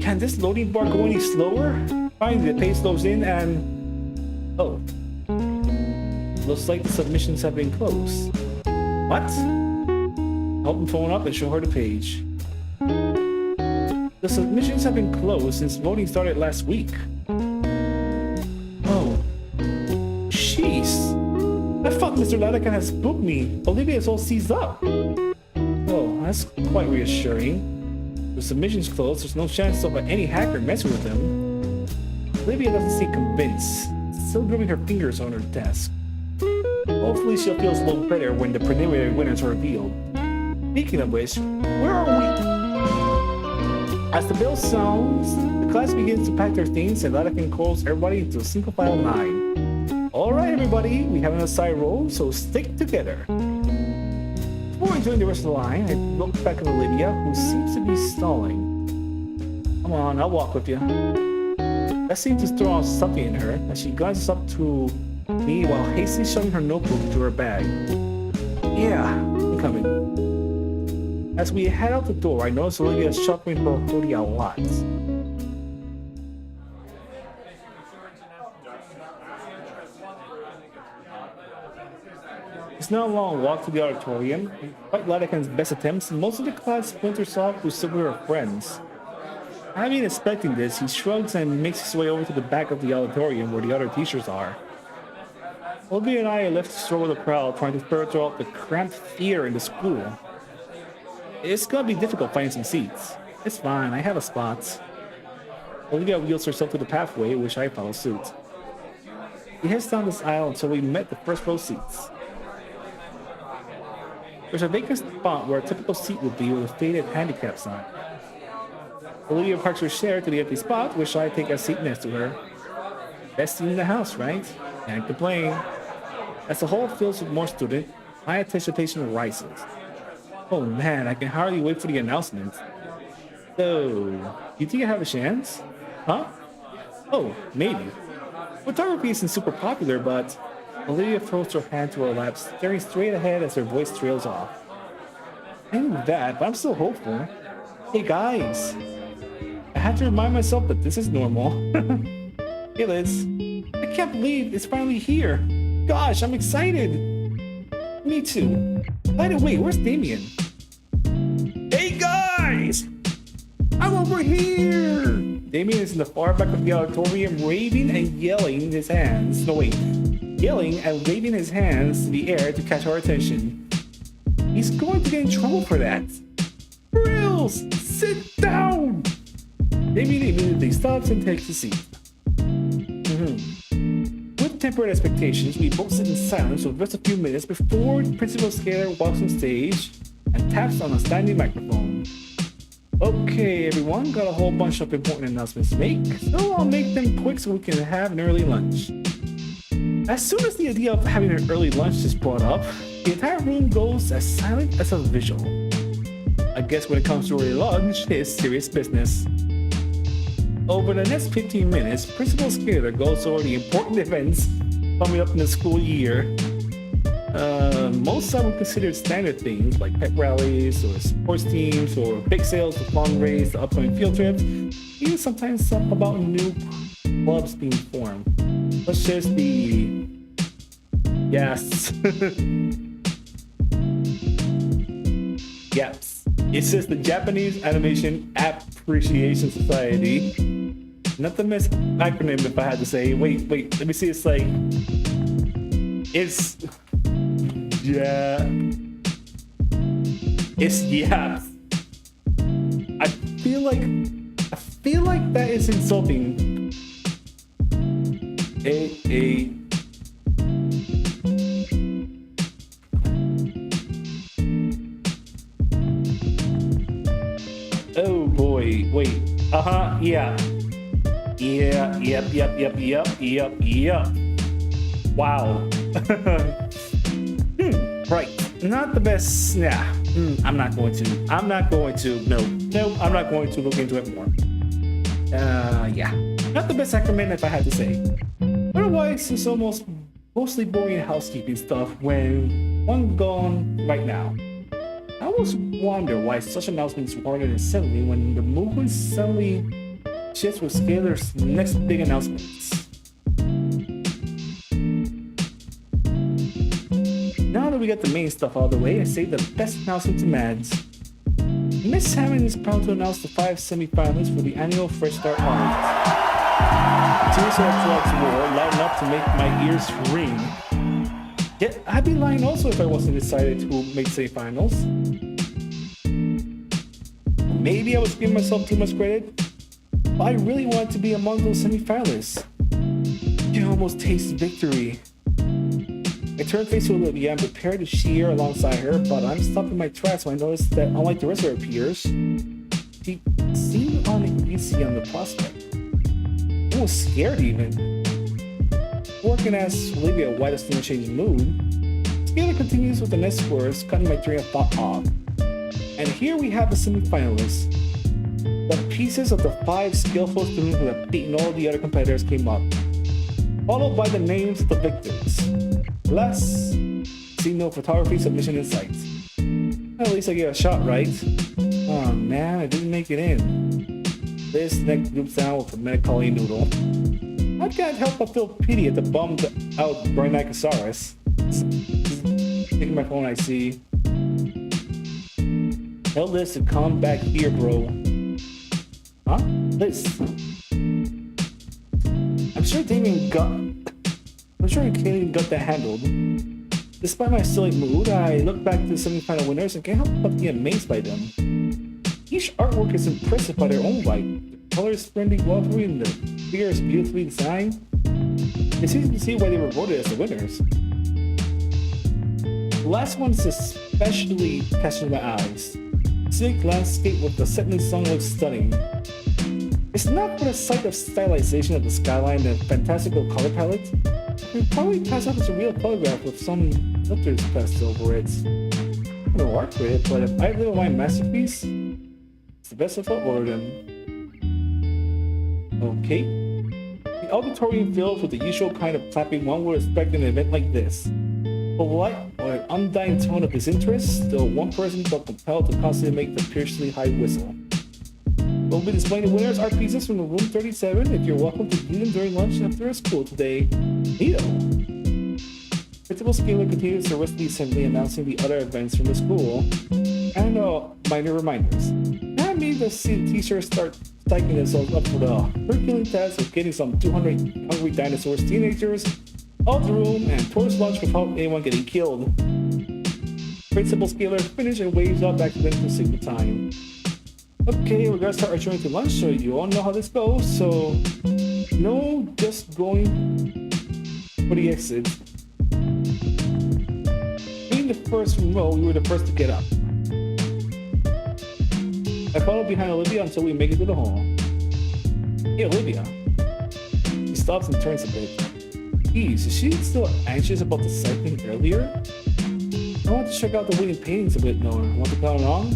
Can this loading bar go any slower? Finally, the page loads in and... Oh. Looks like the submissions have been closed. What? Help the phone up and show her the page. The submissions have been closed since voting started last week. Oh. Jeez. I thought Mr. Ladakan has spooked me. Olivia is all seized up. Oh, that's quite reassuring. The submissions closed, there's no chance of any hacker messing with them. Olivia doesn't seem convinced, still gripping her fingers on her desk. Hopefully she'll feel a little better when the preliminary winners are revealed. Speaking of which, where are we? As the bell sounds, the class begins to pack their things and Ladakan calls everybody into a single file line. Alright everybody, we have an assigned role, so stick together. Before I join the rest of the line, I look back at Olivia, who seems to be stalling. Come on, I'll walk with you. That seems to throw out something in her, as she glances up to me while hastily shoving her notebook into her bag. Yeah, I'm coming. As we head out the door, I notice Olivia is shuffling her hoodie a lot. It's not a long walk to the auditorium. Despite Ladakan's best attempts, most of the class splinters off to still be her friends. Having expecting this, he shrugs and makes his way over to the back of the auditorium where the other teachers are. Olivia and I are left to stroll with the crowd, trying to filter out the cramped theater in the school. It's gonna be difficult finding some seats. It's fine, I have a spot. Olivia wheels herself to the pathway, which I follow suit. He heads down this aisle until we met the first row seats. There's a vacant spot where a typical seat would be with a faded handicap sign. Olivia parks her chair to the empty spot, which I take a seat next to her. Best seat in the house, right? Can't complain. As the hall fills with more students, my anticipation rises. Oh man, I can hardly wait for the announcement. So, you think I have a chance? Huh? Oh, maybe. Photography isn't super popular, but... Olivia throws her hand to her lap, staring straight ahead as her voice trails off. I knew that, but I'm still hopeful. Hey guys! I have to remind myself that this is normal. Hey Liz. I can't believe it's finally here. Gosh, I'm excited. Me too. By the way, where's Damien? Hey guys! I'm over here! Damien is in the far back of the auditorium, raving and yelling his hands. No wait. Yelling and waving his hands to the air to catch our attention. He's going to get in trouble for that. Frills! Sit down! Damien immediately stops and takes a seat. With tempered expectations, we both sit in silence for just a few minutes before Principal Scalar walks on stage and taps on a standing microphone. Okay, everyone, got a whole bunch of important announcements to make, so I'll make them quick so we can have an early lunch. As soon as the idea of having an early lunch is brought up, the entire room goes as silent as a visual. I guess when it comes to early lunch, it's serious business. Over the next 15 minutes, Principal Scaler goes over the important events coming up in the school year. Most I would consider standard things like pep rallies or sports teams or big sales, the fundraise, the upcoming field trips, even sometimes some about new clubs being formed, such as the yes. Yaps. It says the Japanese Animation Appreciation Society. Not the best acronym if I had to say. Wait, let me see. It's like it's yaps. I feel like that is insulting. Oh boy, wait. Yeah. Yep. Wow. Right. Not the best. Nah. I'm not going to. No, I'm not going to look into it more. Yeah. Not the best acronym if I had to say. Otherwise, it's mostly boring housekeeping stuff when one gone right now. I always wonder why such announcements were ordered suddenly when the movement suddenly shifts with Scalar's next big announcements. Now that we got the main stuff out of the way, I save the best announcement to Mads. Miss Hammond is proud to announce the 5 semi-finalists for the annual Fresh Start Audit. Tears of Flux roar loud enough to make my ears ring. Yet, I'd be lying also if I wasn't decided to make semi-finals. Maybe I was giving myself too much credit, but I really wanted to be among those semi-finalists. You can almost taste victory. I turned face to Olivia and prepared to cheer alongside her, but I'm stopping my tracks when I noticed that unlike the rest of her peers, she seemed uneasy on the prospect. I was scared even. Working as Olivia widest in a changed mood, Scalar continues with the next words, cutting my train of thought off. And here we have the semi-finalists. The pieces of the 5 skillful students who have beaten all the other competitors came up, followed by the names of the victors. Last, see no photography submission in sight. At least I gave a shot, right? Oh man, I didn't make it in. This next group down with a melancholy noodle. I can't help but feel pity at the bummed out Brachiosaurus. Taking my phone, I see. Tell Liz to come back here, bro. Huh? Liz. I'm sure Kaylin got that handled. Despite my silly mood, I look back to the semi-final winners and can't help but be amazed by them. Each artwork is impressive by their own right. The colors splendidly lovely and the figure is beautifully designed. It's easy to see why they were voted as the winners. The last one is especially catching my eyes. Scenic landscape with the setting sun looks stunning. It's not for the sight of stylization of the skyline and fantastical color palette. It probably pass off as a real photograph with some filters pressed over it. I'm no art critic, but if I live on my masterpiece, it's the best if I order them. Okay. The auditorium fills with the usual kind of clapping one would expect in an event like this. Polite or an undying tone of disinterest, still one person felt compelled to constantly make the piercingly high whistle. We'll be displaying the winners' art pieces from the room 37 if you're welcome to view them during lunch after school today. Neato! Principal Scalar continues the rest of the assembly announcing the other events from the school and minor reminders. That means the teachers start psyching themselves up for the Herculean task of getting some 200 hungry dinosaurs teenagers out the room and towards lunch without anyone getting killed. Principal Scalar finishes and waves out back to them to signal time. Okay, we're gonna start our journey to lunch, so you all know how this goes, so no just going for the exit. Being the first row, we were the first to get up. I follow behind Olivia until we make it to the hall. Hey, Olivia. She stops and turns a bit. Geez, is she still anxious about the sighting earlier? I want to check out the wooden paintings a bit, Noah. Want to come along?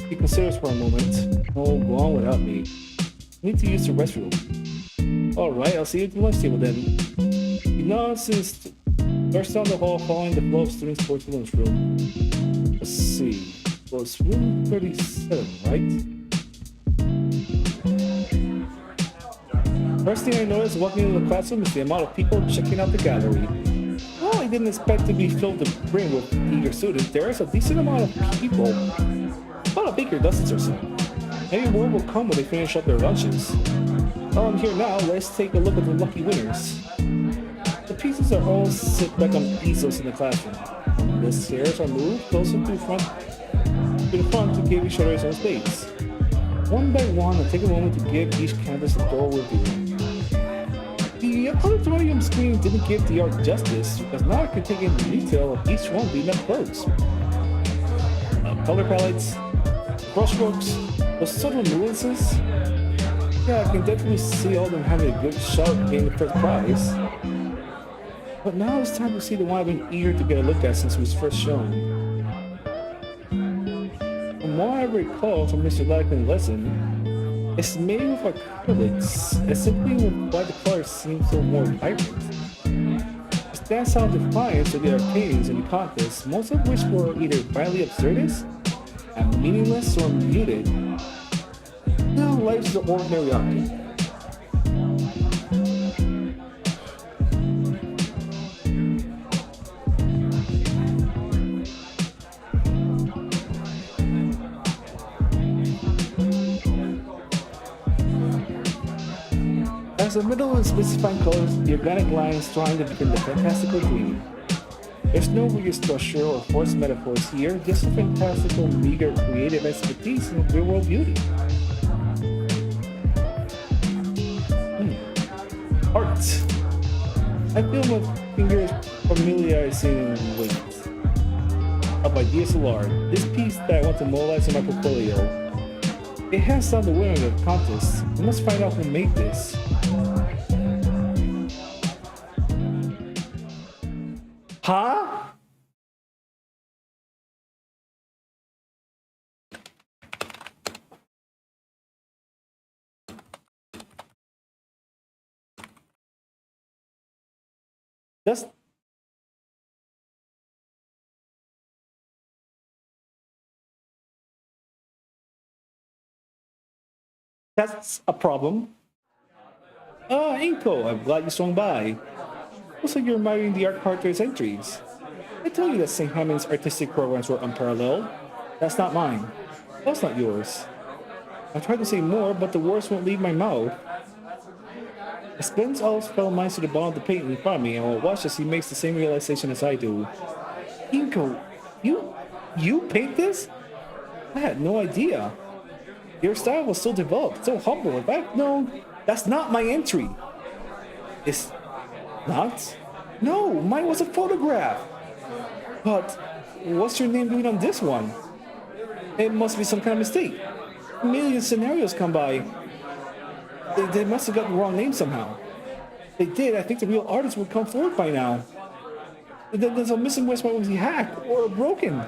She considers for a moment. No, go on without me. I need to use the restroom. Alright, I'll see you at the lunch table then. He nods since starts down the hall following the flow of students towards the lunchroom. Let's see. Well, it's room 37, right? First thing I noticed walking into the classroom is the amount of people checking out the gallery. Well, I didn't expect to be filled to brim with eager students. There is a decent amount of people. About a baker dozens or so. Maybe more will come when they finish up their lunches. While I'm here now, let's take a look at the lucky winners. The pieces are all sit back on easels in the classroom. The chairs are moved closer to the front to give each other its own space. One by one, I take a moment to give each canvas a thorough review. The auditorium screen didn't give the art justice, because now I can take in the detail of each one being up close. Color palettes, brushstrokes, those subtle nuances. Yeah, I can definitely see all of them having a good shot at getting the first prize. But now it's time to see the one I've been eager to get a look at since it was first shown. From what I recall from Mr. Latimer's lesson, it's made with acrylics, and simply with why the colors seem so more vibrant. It stands out defiant to the other paintings in the contest, most of which were either violently absurdist and meaningless or muted. Now life's the ordinary object. As the middle is specifying colors, the organic lines trying to begin the fantastical dream. There's no weird structure or forced metaphors here, just a fantastical, meager, creative expertise in real-world beauty. Art. I feel my fingers familiarizing with of ideas of art. This piece that I want to modelize in my portfolio. It has on the winner of the contest. We must find out who made this. Huh? That's a problem. Ah, Inko, I'm glad you swung by. Looks like you're admiring the art character's entries. I told you that St. Hammond's artistic programs were unparalleled. That's not mine. That's not yours. I tried to say more, but the words won't leave my mouth. I spins all his fellow minds to the bottom of the paint in front of me and will watch as he makes the same realization as I do. Inko, you paint this? I had no idea. Your style was so developed, so humble. If I'd known, that's not my entry. It's not? No, mine was a photograph. But what's your name doing on this one? It must be some kind of mistake. A million scenarios come by. They must have got the wrong name somehow. If they did, I think the real artist would come forward by now. There's a missing West was he hacked or broken.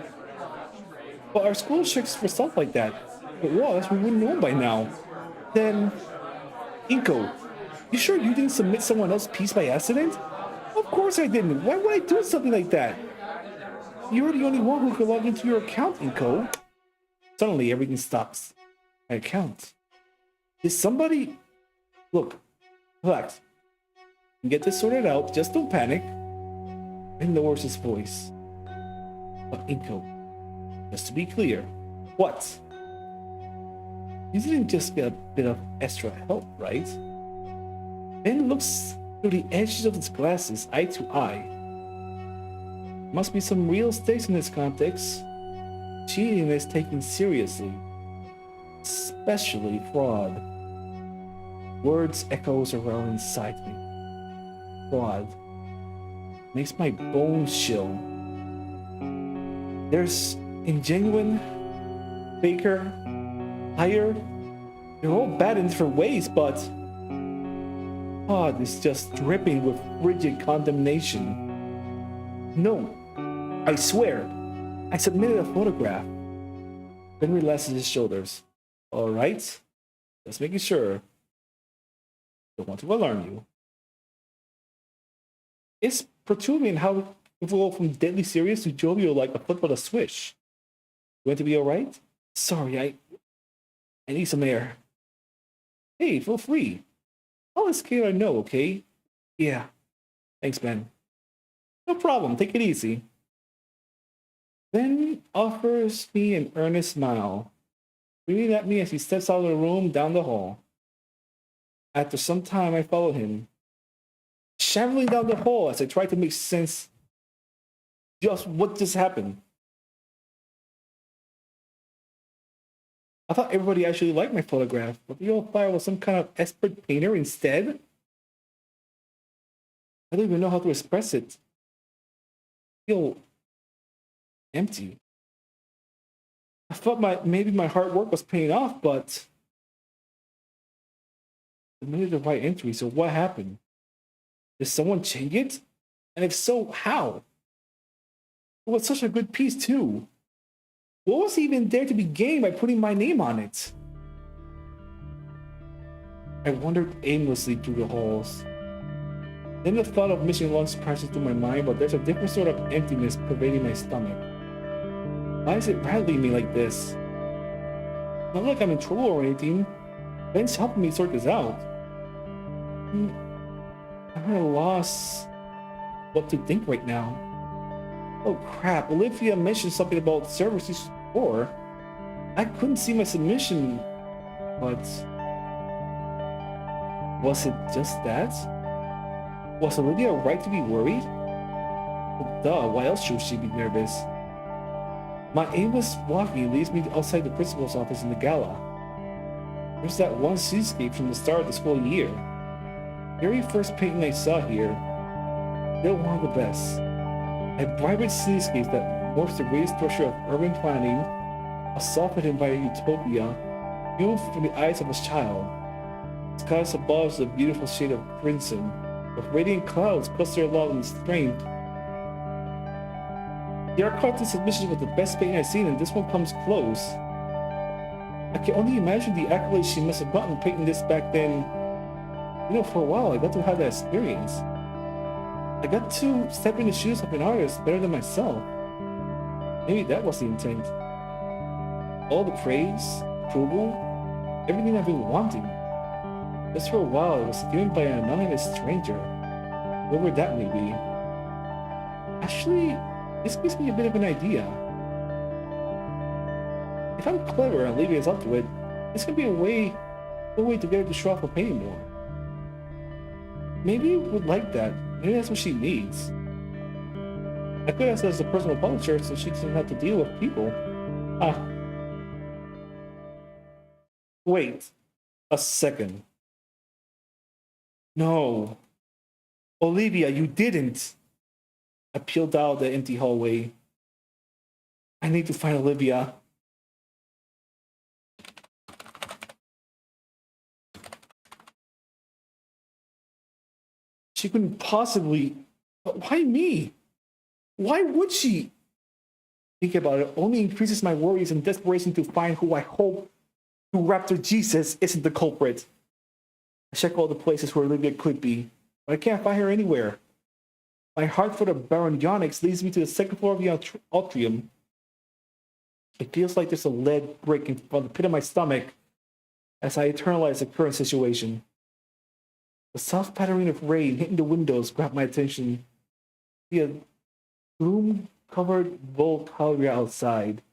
But our school checks for stuff like that. If it was, we wouldn't know by now. Then, Inko, you sure you didn't submit someone else's piece by accident? Of course I didn't. Why would I do something like that? You're the only one who could log into your account, Inko. Suddenly, everything stops. My account. Did somebody... Look, relax. Get this sorted out. Just don't panic. And lowers his voice. But Inko, just to be clear, what? You didn't just get a bit of extra help, right? Ben looks through the edges of his glasses, eye to eye. Must be some real stakes in this context. Cheating is taken seriously, especially fraud. Words echoes around inside me. Fraud makes my bones chill. There's ingenuine, faker, Higher. They're all bad in different ways, but God is just dripping with frigid condemnation. No, I swear, I submitted a photograph. Ben relaxes his shoulders. All right, just making sure. Don't want to alarm you. It's perturbing how it will go from deadly serious to jovial like a flip of a switch. You want to be all right? Sorry, I need some air. Hey, feel free. I'll escape I know, okay? Yeah. Thanks, Ben. No problem, take it easy. Ben offers me an earnest smile, beaming at me as he steps out of the room down the hall. After some time, I follow him, shambling down the hall as I try to make sense just what just happened. I thought everybody actually liked my photograph, but the old fire was some kind of expert painter instead. I don't even know how to express it. I feel empty. I thought maybe my hard work was paying off, but I made the right entry, so what happened? Did someone change it? And if so, how? It was such a good piece, too. What was even there to be gained by putting my name on it? I wandered aimlessly through the halls. Then the thought of missing lunch passes through my mind, but there's a different sort of emptiness pervading my stomach. Why is it rattling me like this? Not like I'm in trouble or anything. Ben's helping me sort this out. I'm at a loss what to think right now. Oh crap, Olivia mentioned something about services before. I couldn't see my submission, but was it just that? Was Olivia right to be worried? But duh, why else should she be nervous? My aimless walking leads me outside the principal's office in the gala. There's that one seascape from the start of the school year. The very first painting I saw here, still one of the best. A vibrant cityscape that morphs the greatest treasure of urban planning, a soft-hidden by a utopia, viewed from the eyes of a child. The skies above is a beautiful shade of crimson, with radiant clouds clustered along in strength. The art contest submission was the best painting I've seen, and this one comes close. I can only imagine the accolades she must have gotten painting this back then. You know, for a while, I got to have that experience. I got to step in the shoes of an artist better than myself. Maybe that was the intent. All the praise, approval, everything I've been wanting. Just for a while, it was given by an anonymous stranger, whoever that may be. Actually, this gives me a bit of an idea. If I'm clever and Olivia is up to it, this could be a way to get her to show off her painting more. Maybe you would like that. Maybe that's what she needs. I could ask her as a personal publisher so she doesn't have to deal with people. Wait a second. No. Olivia, you didn't. I peeled out the empty hallway. I need to find Olivia. She couldn't possibly. Why me? Why would she? Think about it, only increases my worries and desperation to find who I hope who Raptor Jesus isn't the culprit. I check all the places where Olivia could be, but I can't find her anywhere. My heart for the Baryonyx leads me to the second floor of the atrium. It feels like there's a lead breaking from the pit of my stomach as I internalize the current situation. The soft pattering of rain hitting the windows grabbed my attention. The gloom-covered bolt hallway outside.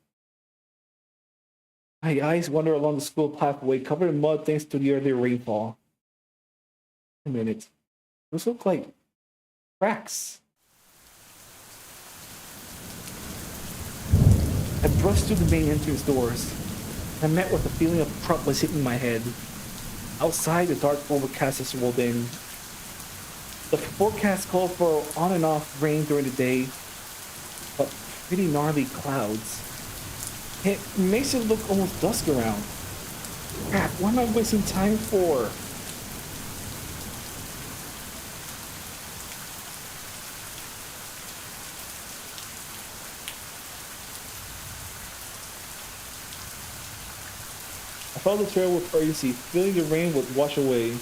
My eyes wander along the school pathway covered in mud thanks to the earlier rainfall. A minute. Those look like cracks. I brushed through the main entrance doors. I met with a feeling of promptness hitting my head. Outside, the dark overcast has rolled in. The forecast called for on and off rain during the day, but pretty gnarly clouds. It makes it look almost dusk around. Crap, what am I wasting time for? I followed the trail with urgency, feeling the rain would wash away.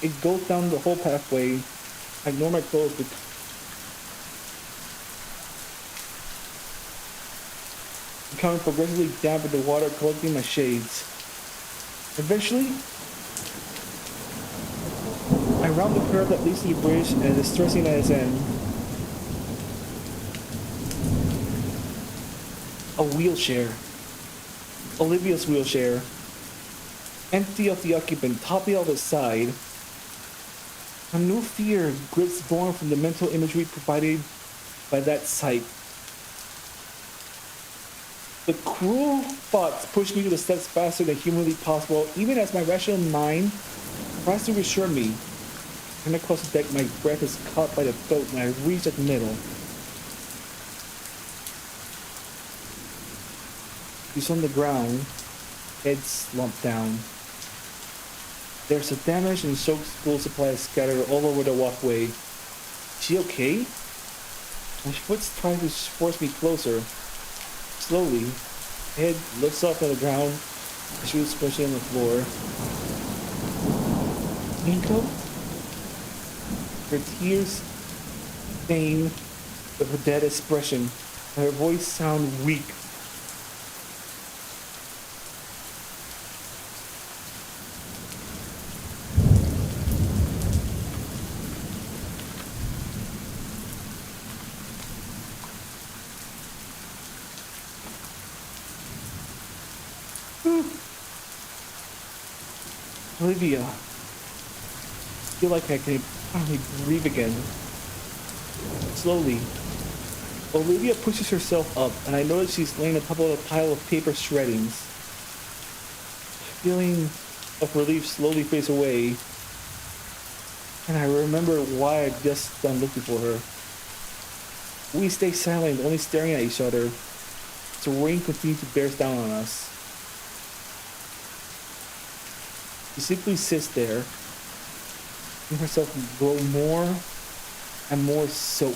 It goes down the whole pathway. I ignore my clothes, becoming progressively damp with the water collecting my shades. Eventually, I round the curve that leads to the bridge and it is stressing at its end. A wheelchair. Olivia's wheelchair. Empty of the occupant, toppling off its side. A new fear grips born from the mental imagery provided by that sight. The cruel thoughts push me to the steps faster than humanly possible, even as my rational mind tries to reassure me. When across the deck, my breath is caught by the throat and I reach at the middle. She's on the ground, head slumped down. There's a damaged and soaked school supplies scattered all over the walkway. Is she okay? My foot's trying to force me closer. Slowly, head lifts off on the ground, shoes pushing on the floor. Nico? Her tears stain with her dead expression, and her voice sounds weak. Olivia, I feel like I can finally breathe again. Slowly, Olivia pushes herself up, and I notice she's laying on top of a pile of paper shreddings. The feeling of relief slowly fades away, and I remember why I'd just done looking for her. We stay silent, only staring at each other, as the rain continues to bear down on us. She simply sits there, letting herself grow more and more soaked.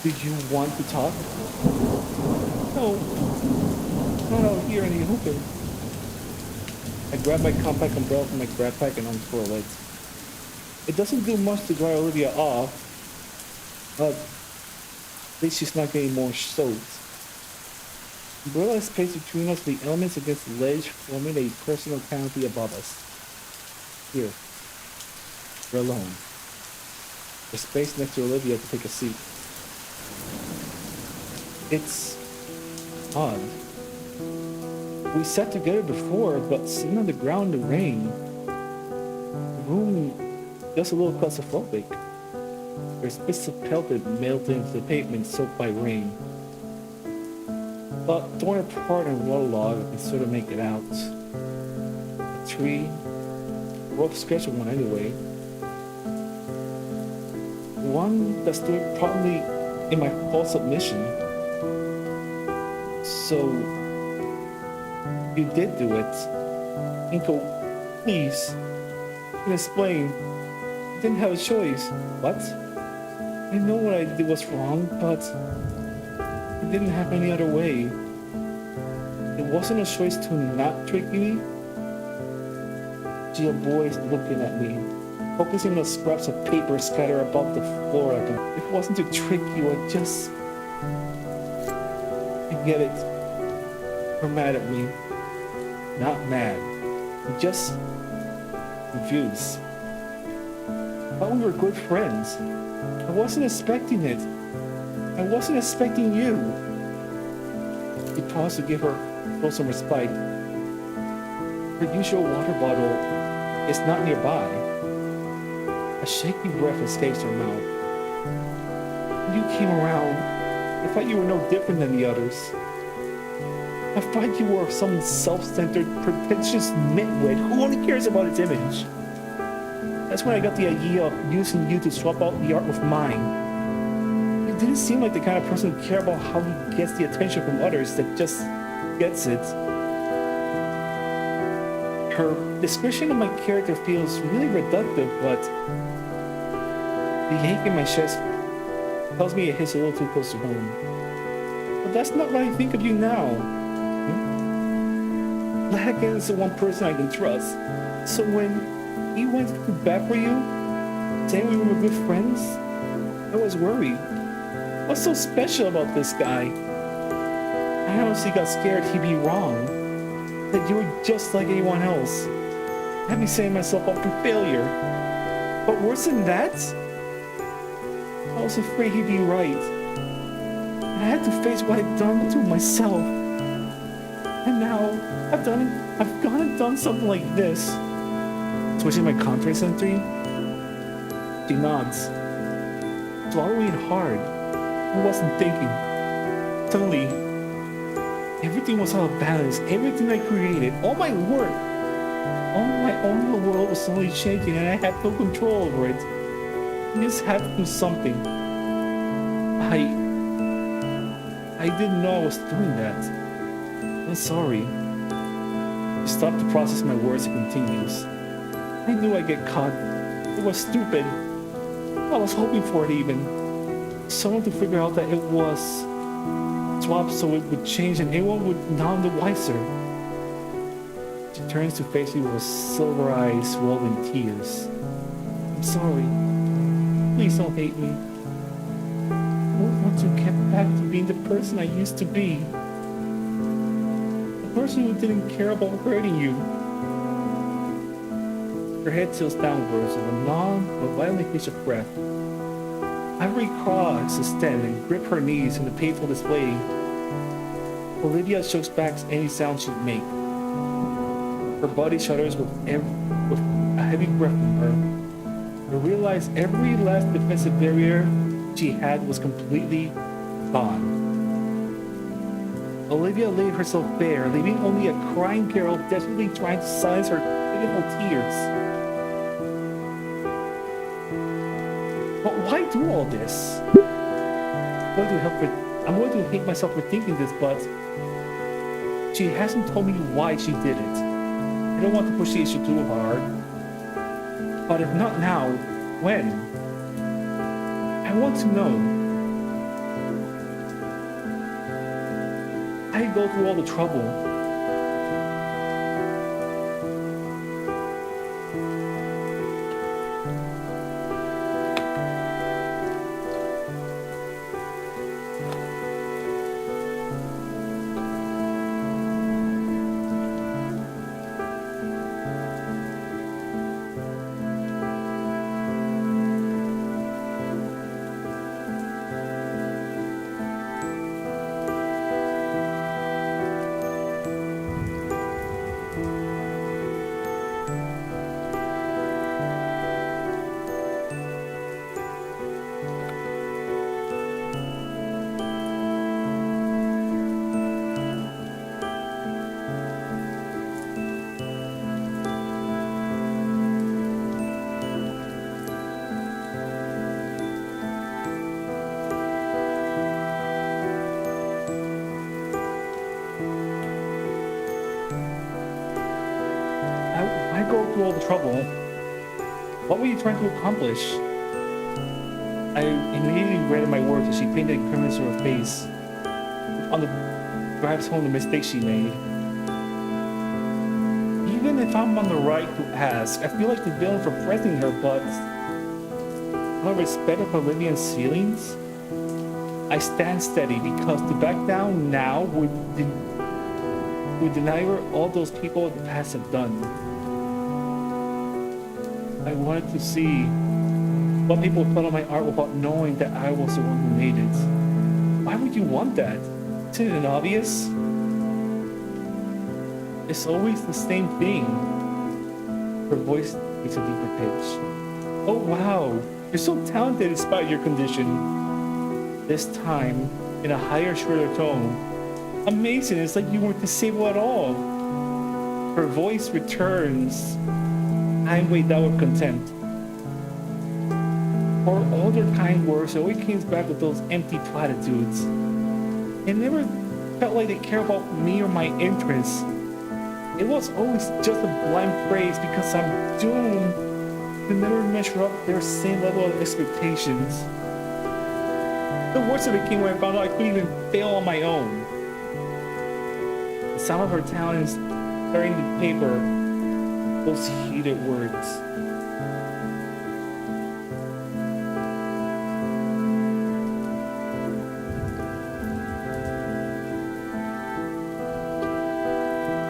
Did you want to talk? No, not out here in the open. I grab my compact umbrella from my backpack and unfurl it. It doesn't do much to dry Olivia off, but at least she's not getting more soaked. The umbrella is placed between us, the elements against the ledge, forming a personal canopy above us. Here, we're alone. There's space next to Olivia to take a seat. It's odd. We sat together before, but sitting on the ground in the rain, the room just a little claustrophobic. There's bits of pellet melted into the pavement soaked by rain. But torn apart and waterlogged, I can sort of make it out. A tree, a rough sketch of one anyway. One that stood probably in my full submission. So, you did do it. Inko, please, you can explain. You didn't have a choice. What? I know what I did was wrong, but I didn't have any other way. It wasn't a choice to not trick me. Gia boy's looking at me, focusing on the scraps of paper scattered above the floor. It wasn't to trick you, I get it. You're mad at me. Not mad. I'm just confused. I thought we were good friends. I wasn't expecting it. I wasn't expecting you. He paused to give her some respite. Her usual water bottle is not nearby. A shaky breath escapes her mouth. When you came around, I thought you were no different than the others. I thought you were some self-centered, pretentious nitwit who only cares about its image. That's when I got the idea of using you to swap out the art with mine. didn't seem like the kind of person who cared about how he gets the attention from others, that just gets it. Her description of my character feels really reductive, but the ache in my chest tells me it hits a little too close to home. But that's not what I think of you now. Lagan is the one person I can trust. So when he went to bat for you, saying we were good friends, I was worried. What's so special about this guy? I honestly got scared he'd be wrong, that you were just like anyone else. Had me setting myself up for failure. But worse than that, I was afraid he'd be right. I had to face what I'd done to myself. And now I've gone and done something like this. Switching my confidence in 3. She nods, swallowing hard. I wasn't thinking. Suddenly, everything was out of balance. Everything I created, all my work, all my own little world was suddenly changing, and I had no control over it. I just had to do something. I didn't know I was doing that. I'm sorry. She stopped to process my words and continues. I knew I'd get caught. It was stupid. I was hoping for it even. Someone to figure out that it was swapped so it would change and everyone would none the wiser. She turns to face me with silver eyes rolled in tears. I'm sorry. Please don't hate me. I don't want to get back to being the person I used to be. The person who didn't care about hurting you. Her head tilts downwards with a long but violent hitch of breath. Ivory claws extend and grip her knees in the painful display. Olivia chokes back any sound she'd make. Her body shudders with a heavy breath from her. I realized every last defensive barrier she had was completely gone. Olivia laid herself bare, leaving only a crying girl desperately trying to silence her pitiful tears. But why do all this? I'm going to hate myself for thinking this, but she hasn't told me why she did it. I don't want to push the issue too hard. But if not now, when? I want to know. I go through all the trouble. Why go through all the trouble? What were you trying to accomplish? I immediately read my words as she painted a grimace on her face. On the drives home the mistake she made. Even if I'm on the right to ask, I feel like the villain for pressing her, but out of respect of Olivia's feelings, I stand steady because to back down now would deny her all those people in the past have done. I wanted to see what people thought of my art without knowing that I was the one who made it. Why would you want that? Isn't it obvious? It's always the same thing. Her voice takes a deeper pitch. Oh wow, you're so talented despite your condition. This time, in a higher, shorter tone. Amazing, it's like you weren't disabled at all. Her voice returns. I'm weighed down with contempt. For all their kind words, it always came back with those empty platitudes. It never felt like they cared about me or my interests. It was always just a blind praise because I'm doomed to never measure up their same level of expectations. The worst of it came when I found out I couldn't even fail on my own. The sound of her talons tearing the paper, those heated words.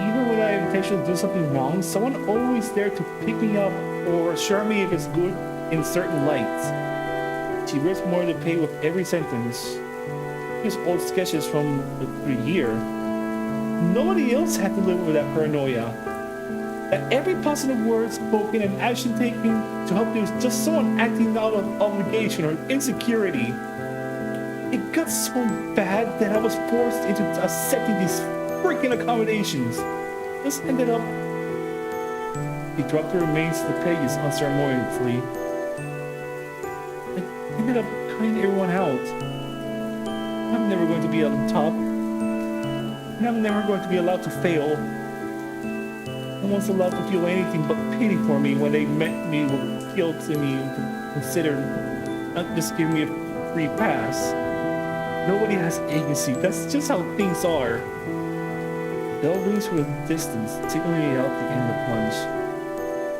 Even when I intentionally do something wrong, someone always there to pick me up or assure me if it's good in certain lights. She rips more to pay with every sentence. His old sketches from the year. Nobody else had to live with that paranoia. That every positive word spoken and action taken to help you is just someone acting out of obligation or insecurity. It got so bad that I was forced into accepting these freaking accommodations. This ended up... He dropped the remains of the pages unceremoniously. Ended up cutting everyone out. I'm never going to be on top. And I'm never going to be allowed to fail. No one's allowed to feel anything but pity for me when they met me with guilt in me to consider not just giving me a free pass. Nobody has agency. That's just how things are. Bell rings from a distance, signaling me out to end the plunge.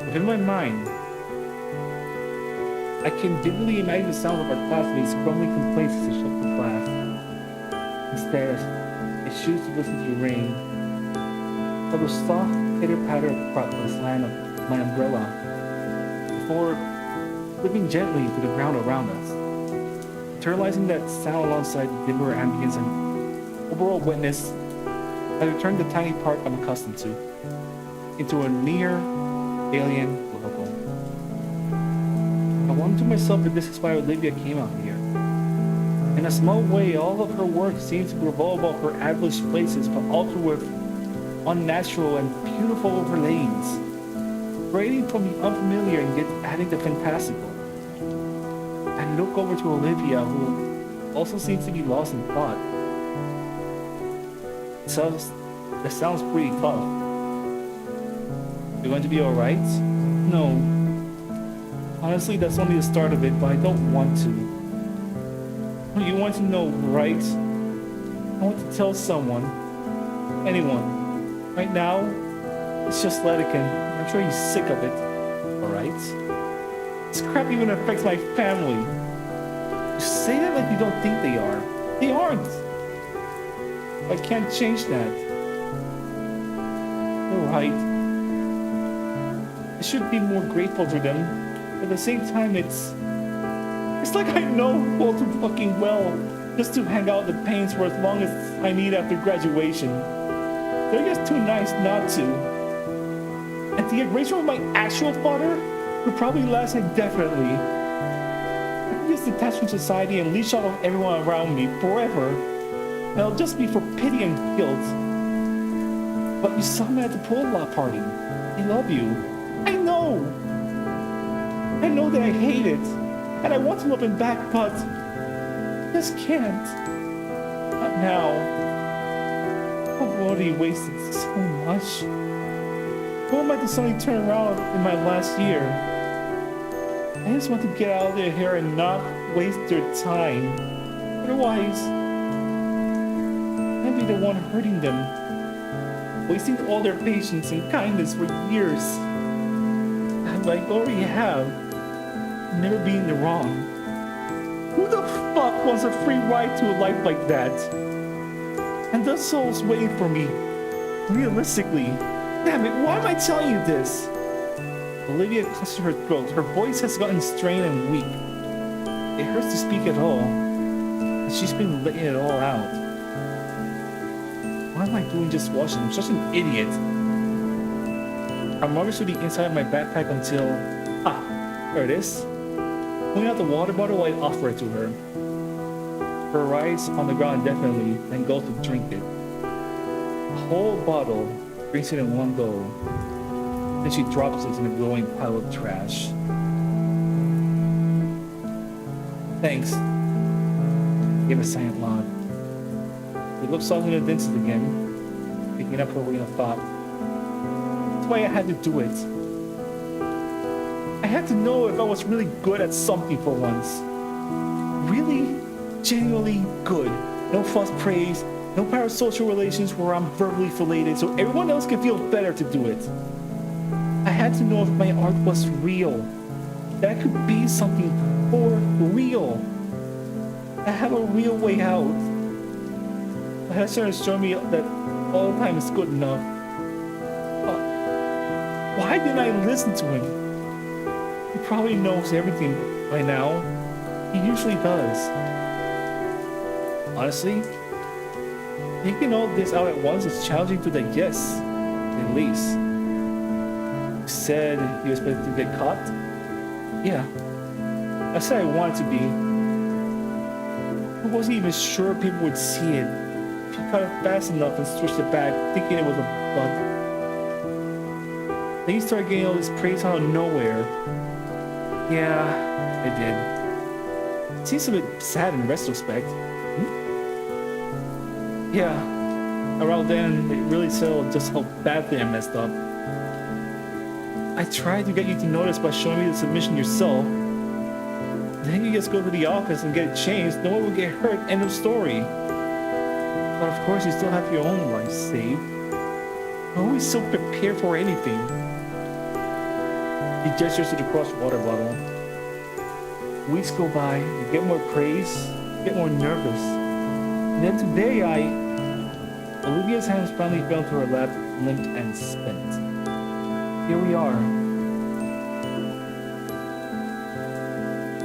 Within my mind, I can vividly imagine the sound of our classmates grumbling complaints as they shut the class. Instead, I choose to listen to the rain, or the soft pitter-patter of the slant of my umbrella, before slipping gently to the ground around us, internalizing that sound alongside the dimmer ambience and overall wetness. I returned the tiny part I'm accustomed to into a near alien level. I wondered to myself if this is why Olivia came out here. In a small way, all of her work seems to revolve about her average places, but also with unnatural and beautiful overlays, creating from the unfamiliar and yet adding the fantastical. I look over to Olivia, who also seems to be lost in thought. That sounds pretty tough. You're going to be alright? No. Honestly, that's only the start of it, but I don't want to. You want to know, right? I want to tell someone. Anyone. Right now, it's just Ledican. I'm sure he's sick of it. Alright? This crap even affects my family. You say that like you don't think they are. They aren't. I can't change that. You're right. I should be more grateful for them. But at the same time, it's like I know all too fucking well just to hang out the pains for as long as I need after graduation. They're just too nice not to. And the erasure of my actual father would probably last indefinitely. I can just detach from society and leash off of everyone around me forever. And it'll just be for pity and guilt. But you saw me at the pull-out party. I love you. I know! I know that I hate it. And I want to love him back, but I just can't. Not now. I've already wasted so much. Who am I to suddenly turn around in my last year? I just want to get out of their hair and not waste their time. Otherwise, I'd be the one hurting them. Wasting all their patience and kindness for years. And I already have. Never be in the wrong. Who the fuck wants a free ride to a life like that? And those souls waiting for me. Realistically. Damn it, why am I telling you this? Olivia clutched her throat. Her voice has gotten strained and weak. It hurts to speak at all. And she's been letting it all out. What am I doing just watching? I'm such an idiot. I'm rummaged to the inside of my backpack until... there it is. Pulling out the water bottle, I offer it to her. Her eyes on the ground indefinitely, then goes to drink it. A whole bottle, drinks it in one go. Then she drops it in a glowing pile of trash. Thanks. Gave a silent nod. He looked softly at the dentist again, picking up her wheel of thought. That's why I had to do it. I had to know if I was really good at something for once. Really, genuinely good. No false praise, no parasocial relations where I'm verbally filleted so everyone else can feel better to do it. I had to know if my art was real. That I could be something for real. I have a real way out. I had to show me that all the time is good enough. Why didn't I listen to him? He probably knows everything by now. He usually does. Honestly, taking all this out at once is challenging to digest, at least. You said you expected to get caught? Yeah. I said I wanted to be. I wasn't even sure people would see it. If you caught it fast enough and switched it back, thinking it was a bug. Then you started getting all this praise out of nowhere. Yeah, I did. It seems a bit sad in retrospect. Yeah, around then it really settled just how badly I messed up. I tried to get you to notice by showing me the submission yourself. Then you just go to the office and get it changed. No one will get hurt. End of story. But of course, you still have your own life saved. I'm always so prepared for anything. He gestures to the crushed water bottle. Weeks go by, you get more praise, you get more nervous. And then today, Olivia's hands finally fell to her lap, limp and spent. Here we are.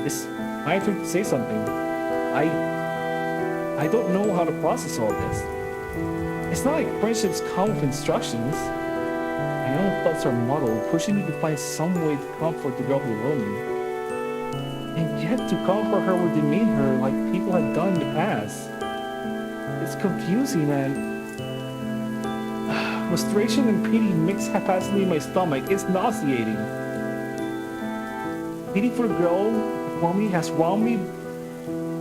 It's my turn to say something. I don't know how to process all this. It's not like friendships come with instructions. My own thoughts are muddled, pushing me to find some way to comfort the girl below me. And yet to comfort her would demean her like people had done in the past. It's confusing, man. Frustration and pity mixed haphazardly in my stomach. It's nauseating. Pity for the girl before me has wronged me,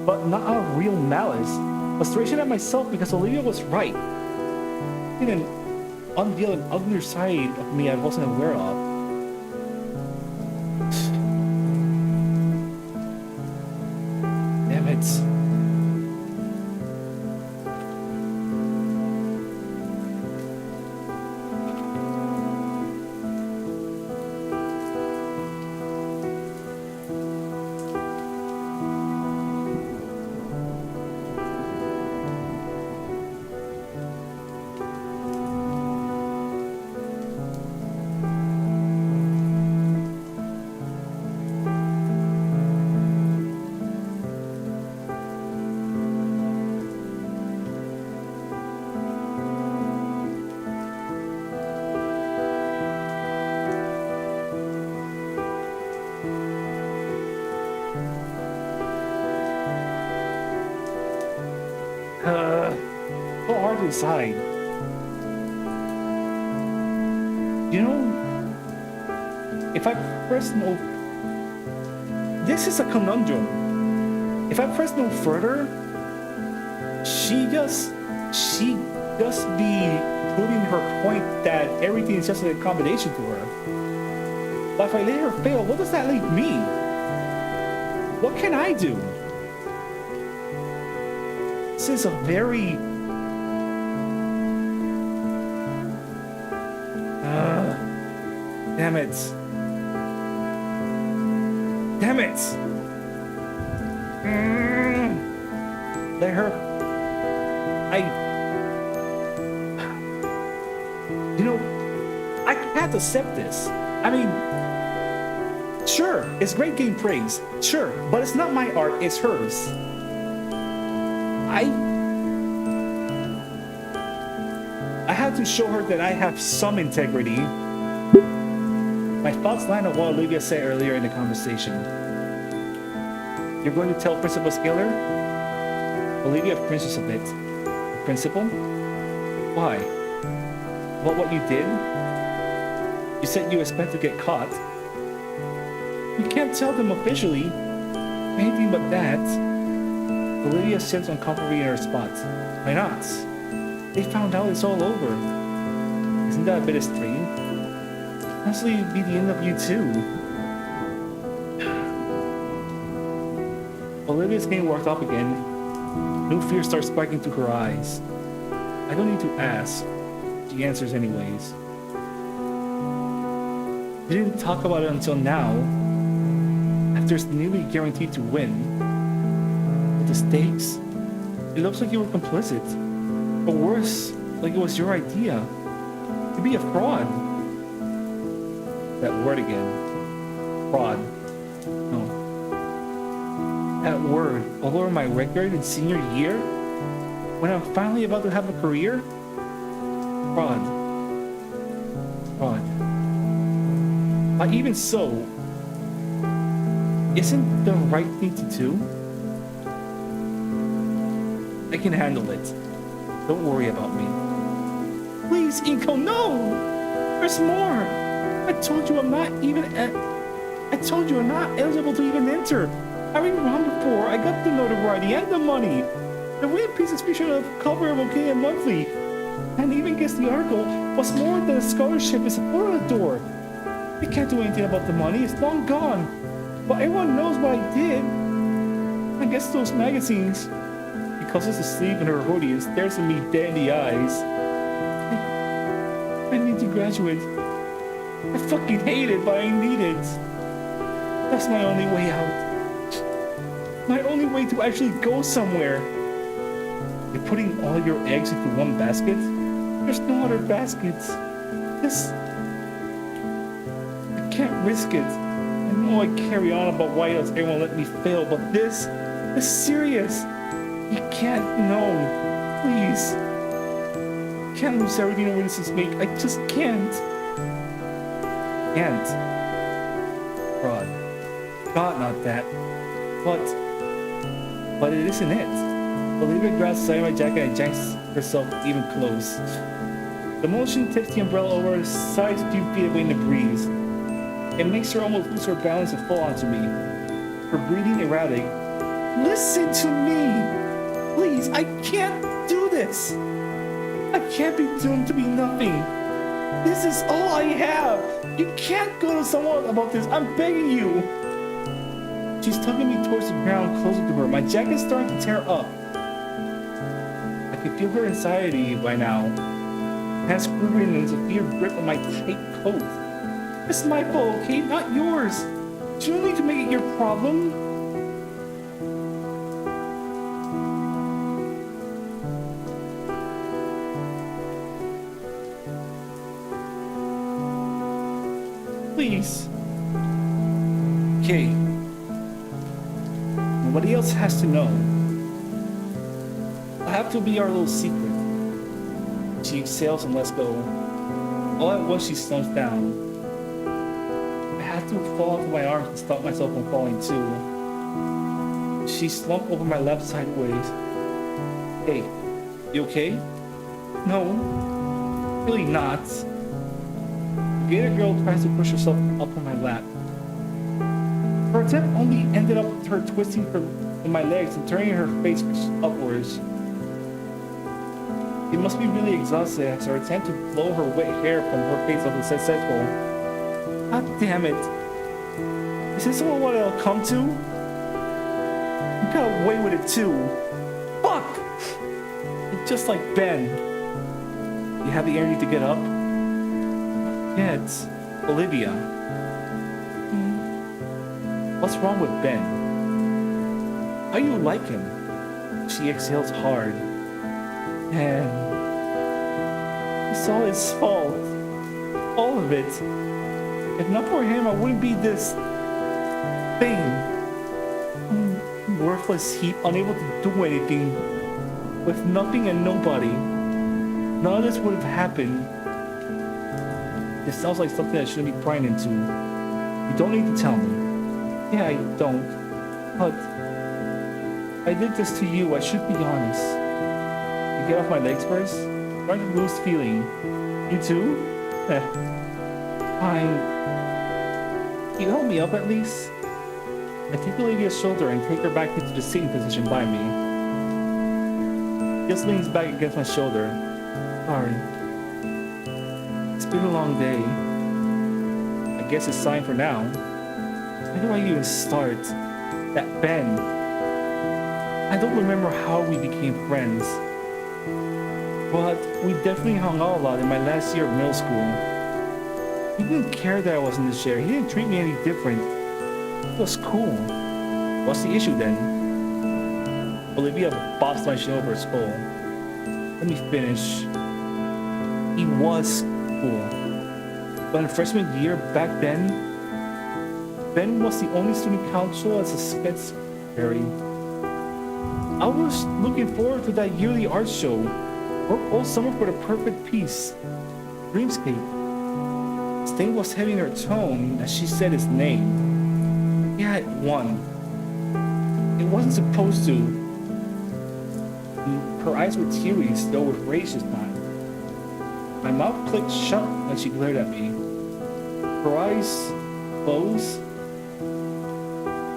but not out of real malice. Frustration at myself because Olivia was right. And then unveil an uglier side of me I wasn't aware of. Damn it. So hard to decide. You know, if I press no... This is a conundrum. If I press no further, she just be proving her point that everything is just an accommodation to her. But if I let her fail, what does that leave me? What can I do? This is a very... damn it. Damn it! Let her... You know, I can't accept this. I mean, sure, it's great getting praise. Sure, but it's not my art, it's hers. I had to show her that I have some integrity. My thoughts line up what Olivia said earlier in the conversation. You're going to tell Principal Scaler? Olivia flinches a bit. Principal? Why? About what you did? You said you expect to get caught. You can't tell them officially. Anything but that. Olivia sits uncomfortably in her spot. Why not? They found out it's all over. Isn't that a bit strange? Honestly, it'd be the end of you too. Olivia's getting worked up again. New fear starts sparking through her eyes. I don't need to ask. She answers anyways. We didn't talk about it until now. After it's nearly guaranteed to win. With the stakes, it looks like you were complicit. Or worse, like it was your idea. To be a fraud. That word again. Fraud. No. That word all over my record in senior year? When I'm finally about to have a career? Fraud. Fraud. But even so, isn't the right thing to do? I can handle it. Don't worry about me. Please, Inko, no! There's more! I told you I'm not eligible to even enter. Having run before, I got the notoriety and the money. The way piece of fiction of cover of OK and Monthly. And even guess the article was more than a scholarship is a foot on the door. I can't do anything about the money, it's long gone. But everyone knows what I did. I guess those magazines. She closes the sleeve in her hoodie and stares at me dead in the eyes. I need to graduate. I fucking hate it, but I need it. That's my only way out. My only way to actually go somewhere. You're putting all your eggs into one basket? There's no other baskets. This... I can't risk it. I know I carry on about why else everyone let me fail, but this is serious. You can't know. Please. I can't lose everything over this is make. I just can't. Can't. Fraud. God, not that. But it isn't it. Olivia grabs the side of my jacket and janks herself even close. The motion tips the umbrella over her sides a few feet away in the breeze. It makes her almost lose her balance and fall onto me. Her breathing erratic. Listen to me! Please, I can't do this! I can't be doomed to be nothing! This is all I have! You can't go to someone about this, I'm begging you! She's tugging me towards the ground, closer to her. My jacket's starting to tear up. I can feel her anxiety by now. Hands quivering in a severe grip on my tight coat. It's my fault, okay? Not yours. You don't need to make it your problem. Please. Okay. Nobody else has to know. I have to be our little secret. She exhales and lets go. All at once she slumps down. I have to fall into my arms to stop myself from falling too. She slumped over my left sideways. Hey, you okay? No, really not. The gator girl tries to push herself up on my lap. Her attempt only ended up with her twisting in my legs and turning her face upwards. It must be really exhausted as her attempt to blow her wet hair from her face was successful. God damn it. Is this what it'll come to? You got away with it too. Fuck! It's just like Ben. You have the energy to get up? Yeah, it's Olivia. What's wrong with Ben? How you like him? She exhales hard. And it's all his fault. All of it. If not for him, I wouldn't be this thing. Worthless heap, unable to do anything. With nothing and nobody. None of this would have happened. This sounds like something I shouldn't be prying into. You don't need to tell me. Yeah, I don't. But I did this to you, I should be honest. You get off my legs first? Starting to lose feeling. You too? Fine. Can you help me up at least? I take Olivia's shoulder and take her back into the sitting position by me. He just leans back against my shoulder. Sorry. It's been a long day. I guess it's time for now. Where do I even start? That Ben. I don't remember how we became friends. But we definitely hung out a lot in my last year of middle school. He didn't care that I was in the chair. He didn't treat me any different. It was cool. What's the issue then? Olivia bops my chin over his skull. Let me finish. He was cool. But in freshman year, back then, Ben was the only student council as a sketch secretary. I was looking forward to that yearly art show. Worked all summer for the perfect piece, Dreamscape. Stain was heavy in her tone as she said his name. He had won. It wasn't supposed to. Her eyes were teary, though with rage this time. My mouth clicked shut when she glared at me. Her eyes closed,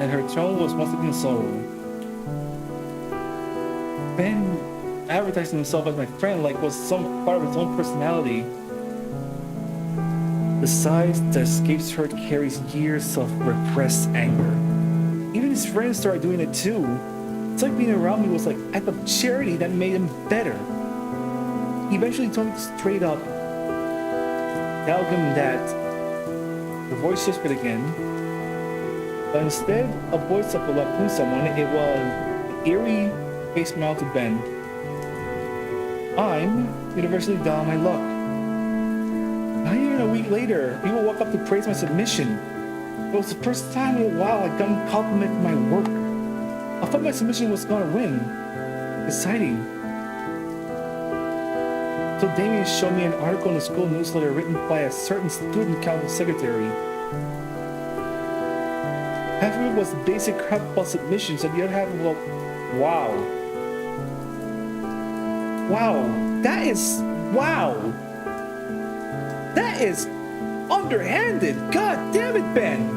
and her tone was once again sorrow. Ben advertising himself as my friend like was some part of his own personality. The sigh that escapes her carries years of repressed anger. Even his friends started doing it too. It's like being around me was like an act of charity that made him better. He eventually told me straight up, tell him that. The voice whispered again, but instead of voice of a lampoon someone, it was an eerie face smile to Ben. I'm universally down on my luck. Not even a week later, people walk up to praise my submission. It was the first time in a while I'd gotten a compliment for my work. I thought my submission was gonna win. Exciting. So Damien showed me an article in the school newsletter written by a certain student council secretary. Half of it was basic crap about submissions, and the other half was, wow. That is underhanded. God damn it, Ben.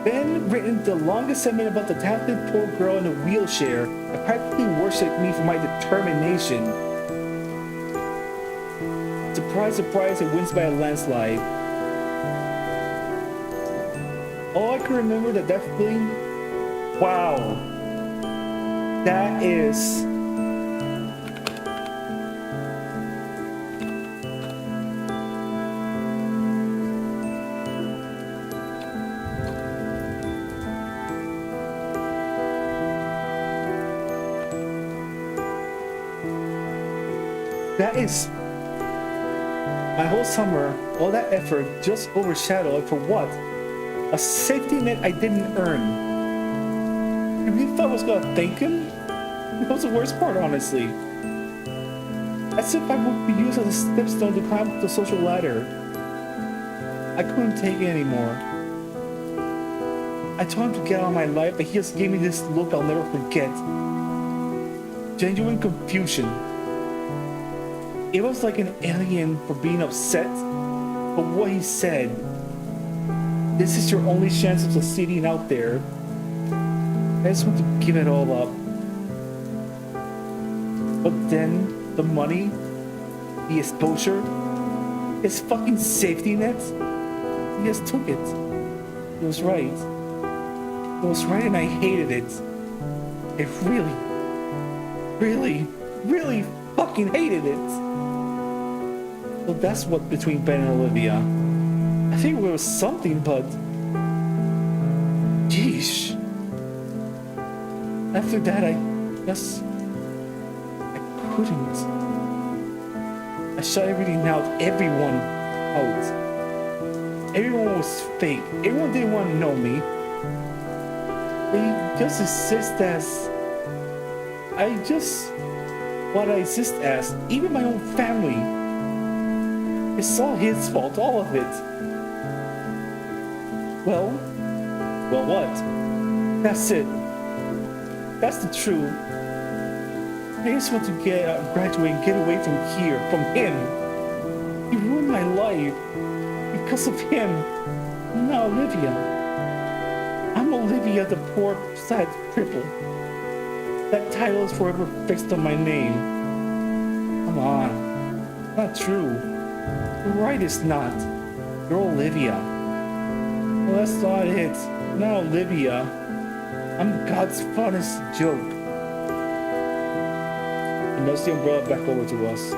Ben written the longest segment about the talented poor girl in a wheelchair and practically worshipped me for my determination. Surprise, surprise, it wins by a landslide. All I can remember that feeling, wow. That is... That is... My whole summer, all that effort just overshadowed for what? A safety net I didn't earn. You really thought I was gonna thank him? That was the worst part, honestly. As if I would be used as a stepstone to climb up the social ladder. I couldn't take it anymore. I told him to get out of my life, but he just gave me this look I'll never forget. Genuine confusion. It was like an alien for being upset, but what he said, this is your only chance of succeeding out there. I just want to give it all up. But then, the money, the exposure, his fucking safety net, he just took it. It was right. It was right and I hated it. I really fucking hated it. So that's what between Ben and Olivia. I think there was something, but... Jeez. After that, I couldn't. I shut everything out, everyone out. Everyone was fake. Everyone didn't want to know me. They just exist as... what I exist as. Even my own family. It's all his fault, all of it. Well, what? That's it. That's the truth. I just want to graduate and get away from here, from him. He ruined my life. Because of him. Now, Olivia. I'm Olivia, the poor, sad cripple. That title is forever fixed on my name. Come on. Not true. You're right, it's not. You're Olivia. Well, that's not it. Not Olivia. I'm God's funnest joke. He nods the umbrella back over to us.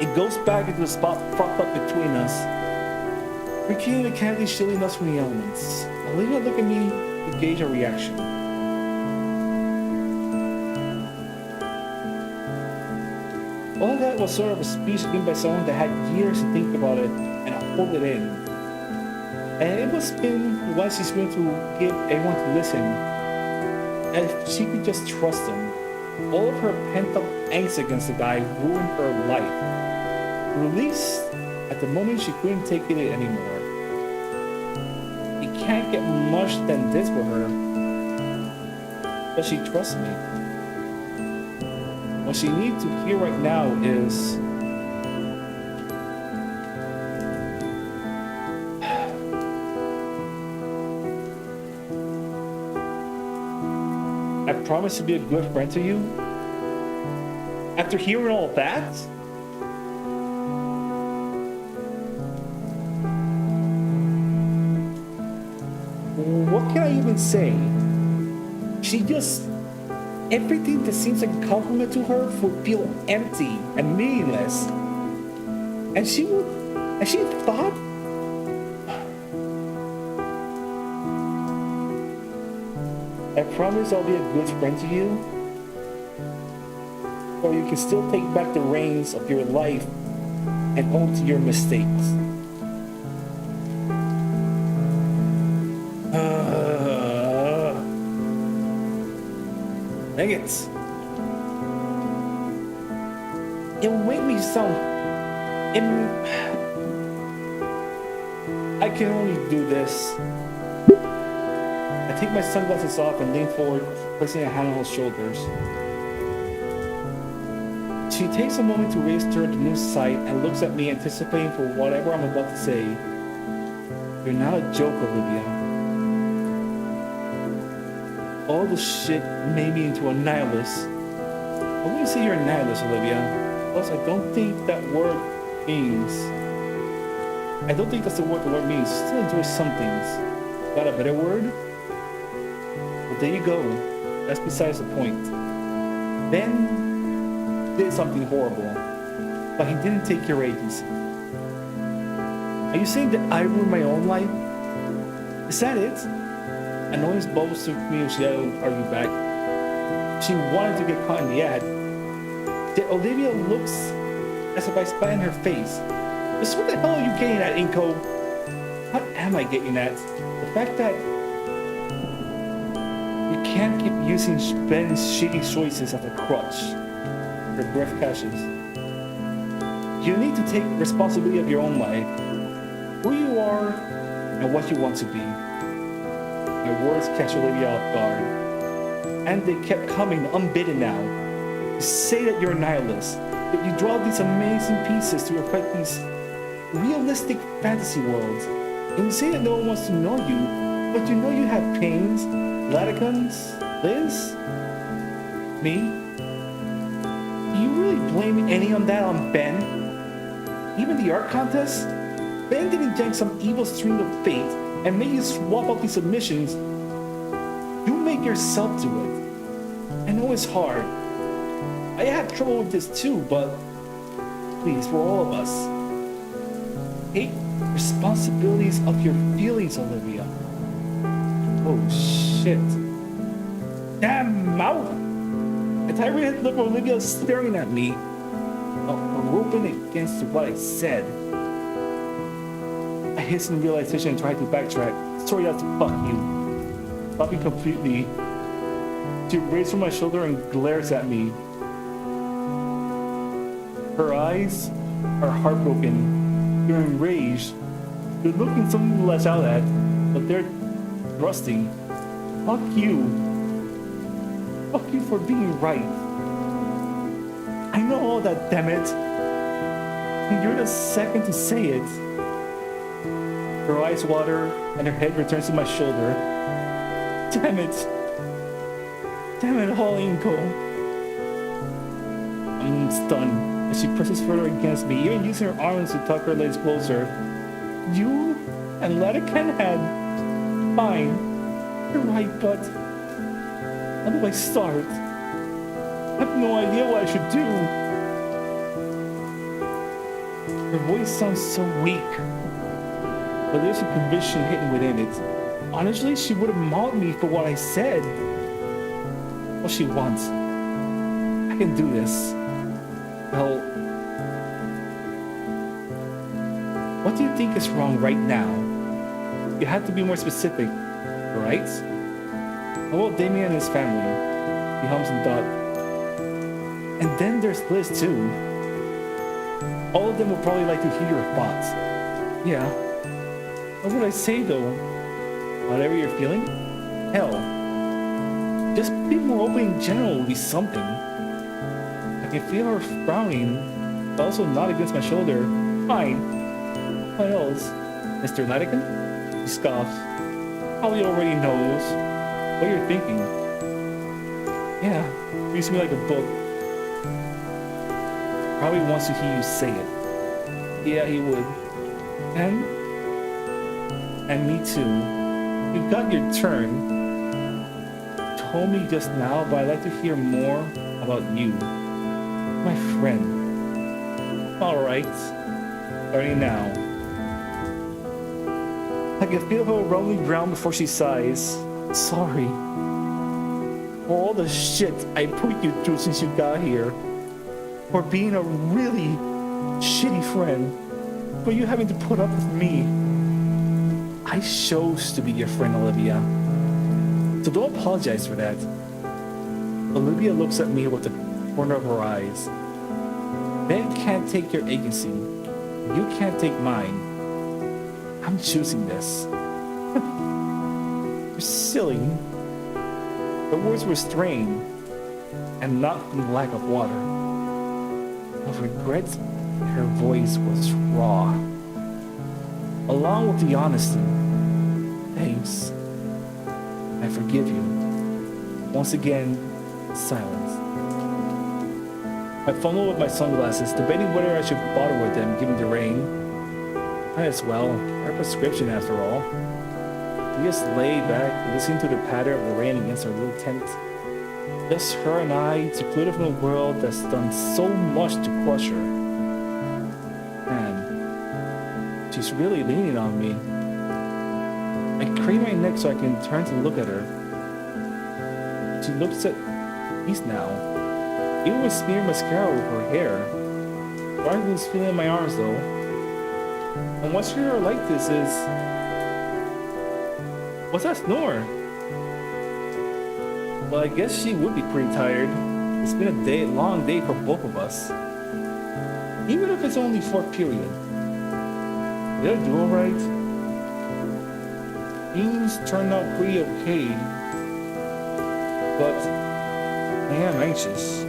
It goes back into the spot propped up between us. Rekindling the candy shielding us from the elements. Olivia looked at me to gauge her reaction. All that was sort of a speech given by someone that had years to think about it and hold it in. And it must have been what she's going to give everyone to listen. And if she could just trust him. All of her pent-up angst against the guy ruined her life. Released at the moment she couldn't take it anymore. It can't get much than this for her. But she trusts me. What she needs to hear right now is I promise to be a good friend to you. After hearing all that? What can I even say? She just... Everything that seems like a compliment to her would feel empty and meaningless. And she thought... I promise I'll be a good friend to you. Or you can still take back the reins of your life and own to your mistakes. Dang it. It will make me sound... I can only do this. I take my sunglasses off and lean forward, placing a hand on his shoulders. She takes a moment to raise her to new sight and looks at me, anticipating for whatever I'm about to say. You're not a joke, Olivia. All the shit made me into a nihilist. I wouldn't say you're a nihilist, Olivia. Plus, I don't think that word means... I don't think that's the word means. Still enjoy some things. Got a better word? Well, there you go. That's besides the point. Ben did something horrible, but he didn't take your agency. Are you saying that I ruined my own life? Is that it? I know his bubbles took me and she had to argue back. She wanted to get caught in the act. That Olivia looks as if I spat in her face. Just what the hell are you getting at, Inko? What am I getting at? The fact that you can't keep using Ben's shitty choices as a crutch. Her breath catches. You need to take responsibility of your own life. Who you are and what you want to be. My words catch Olivia off guard. And they kept coming unbidden now. You say that you're a nihilist. That you draw these amazing pieces to reflect these realistic fantasy worlds. And you say that no one wants to know you, but you know you have pains, Laticans, Liz, me. Do you really blame any of that on Ben? Even the art contest? Ben didn't jank some evil string of fate and make you swap out these submissions. You make yourself do it. I know it's hard. I have trouble with this too, but please, for all of us, take responsibilities of your feelings, Olivia. Oh shit. Damn mouth! A tirade look at Olivia staring at me, roping against what I said. I hastened in realization and tried to backtrack. Sorry, that's fuck you. Stopping completely. She raised from my shoulder and glares at me. Her eyes are heartbroken. They're enraged. They're looking something to lash out at, but they're thrusting. Fuck you. Fuck you for being right. I know all that, damn it. And you're the second to say it. Her eyes water, and her head returns to my shoulder. Damn it! Damn it, Holinko! I'm stunned as she presses further against me, even using her arms to tuck her legs closer. You and Latican had... Fine. You're right, but... How do I start? I have no idea what I should do. Her voice sounds so weak, but there's a conviction hidden within it. Honestly, she would have mauled me for what I said. What she wants. I can do this. Well, what do you think is wrong right now? You have to be more specific, right? How about Damien and his family? He hums in thought. And then there's Liz too. All of them would probably like to hear your thoughts. Yeah. What would I say though? Whatever you're feeling? Hell. Just be more open in general would be something. I can feel her frowning, but also not against my shoulder. Fine. What else? Mr. Latican? He scoffs. Probably already knows what you're thinking. Yeah, reads me like a book. Probably wants to hear you say it. Yeah, he would. And me too. You got your turn. You told me just now, but I'd like to hear more about you. My friend. Alright. Starting now. I can feel her rolling ground before she sighs. Sorry. For all the shit I put you through since you got here. For being a really shitty friend. For you having to put up with me. I chose to be your friend, Olivia. So don't apologize for that. Olivia looks at me with the corner of her eyes. Ben can't take your agency. You can't take mine. I'm choosing this. You're silly. The words were strained, and not from lack of water. Of regret, her voice was raw. Along with the honesty. Thanks. I forgive you. Once again, silence. I fumble with my sunglasses, debating whether I should bother with them given the rain. Might as well. Our prescription after all. We just lay back, listening to the patter of the rain against our little tent. Just her and I, secluded from a world that's done so much to crush her. Man, she's really leaning on me. I crane my neck so I can turn to look at her. She looks at peace now. Even with smeared mascara over her hair. Starting to lose feeling in my arms though. And what's her like this is... What's that snore? Well, I guess she would be pretty tired. It's been a long day for both of us. Even if it's only for a period. Did I do alright? Things turned out pretty okay. But I am anxious.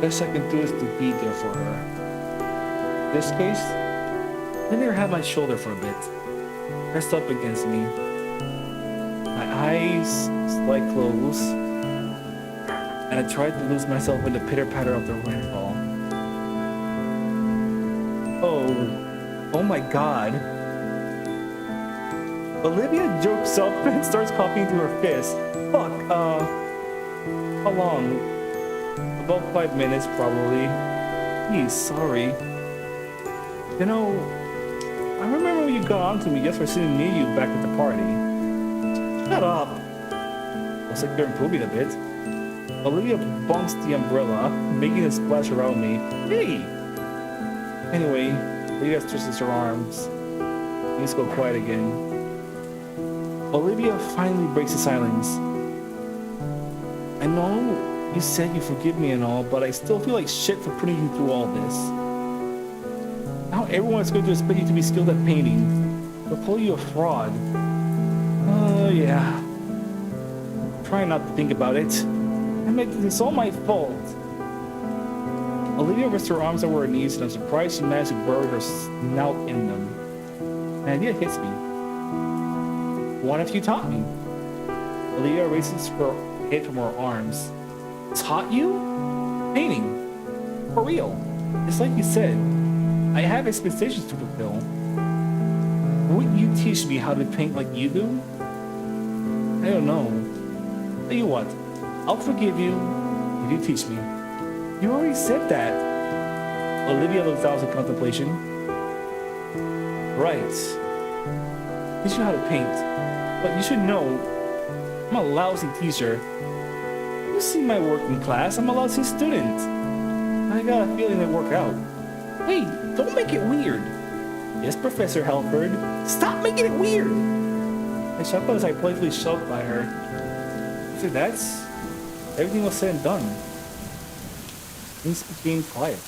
Best I can do is to be there for her. In this case, let her have my shoulder for a bit. Pressed up against me. My eyes slightly closed. And I tried to lose myself in the pitter-patter of the rainfall. Oh my god. Olivia jokes up and starts coughing through her fist. Fuck, how long? About 5 minutes, probably. Geez, sorry. You know, I remember when you got onto me just for sitting near you back at the party. Shut up. Looks like you're improving a bit. Olivia bunks the umbrella, making a splash around me. Hey! Anyway, Olivia stretches her arms. Things go quiet again. Olivia finally breaks the silence. I know you said you forgive me and all, but I still feel like shit for putting you through all this. Now everyone is going to expect you to be skilled at painting. They'll call you a fraud. Yeah. Try not to think about it. It's all my fault. Olivia rests her arms over her knees, and I'm surprised she managed to bury her snout in them. An idea hits me. What if you taught me? Olivia raises her head from her arms. Taught you? Painting. For real. It's like you said. I have expectations to fulfill. Wouldn't you teach me how to paint like you do? I don't know. Tell you what, I'll forgive you if you teach me. You already said that. Olivia looks down in contemplation. Right. Teach you how to paint. But you should know, I'm a lousy teacher. You see my work in class, I'm a lousy student. I got a feeling it'll work out. Hey, don't make it weird. Yes, Professor Halford. Stop making it weird! I chuckled as I playfully shoved by her. After that, everything was said and done. Things became quiet.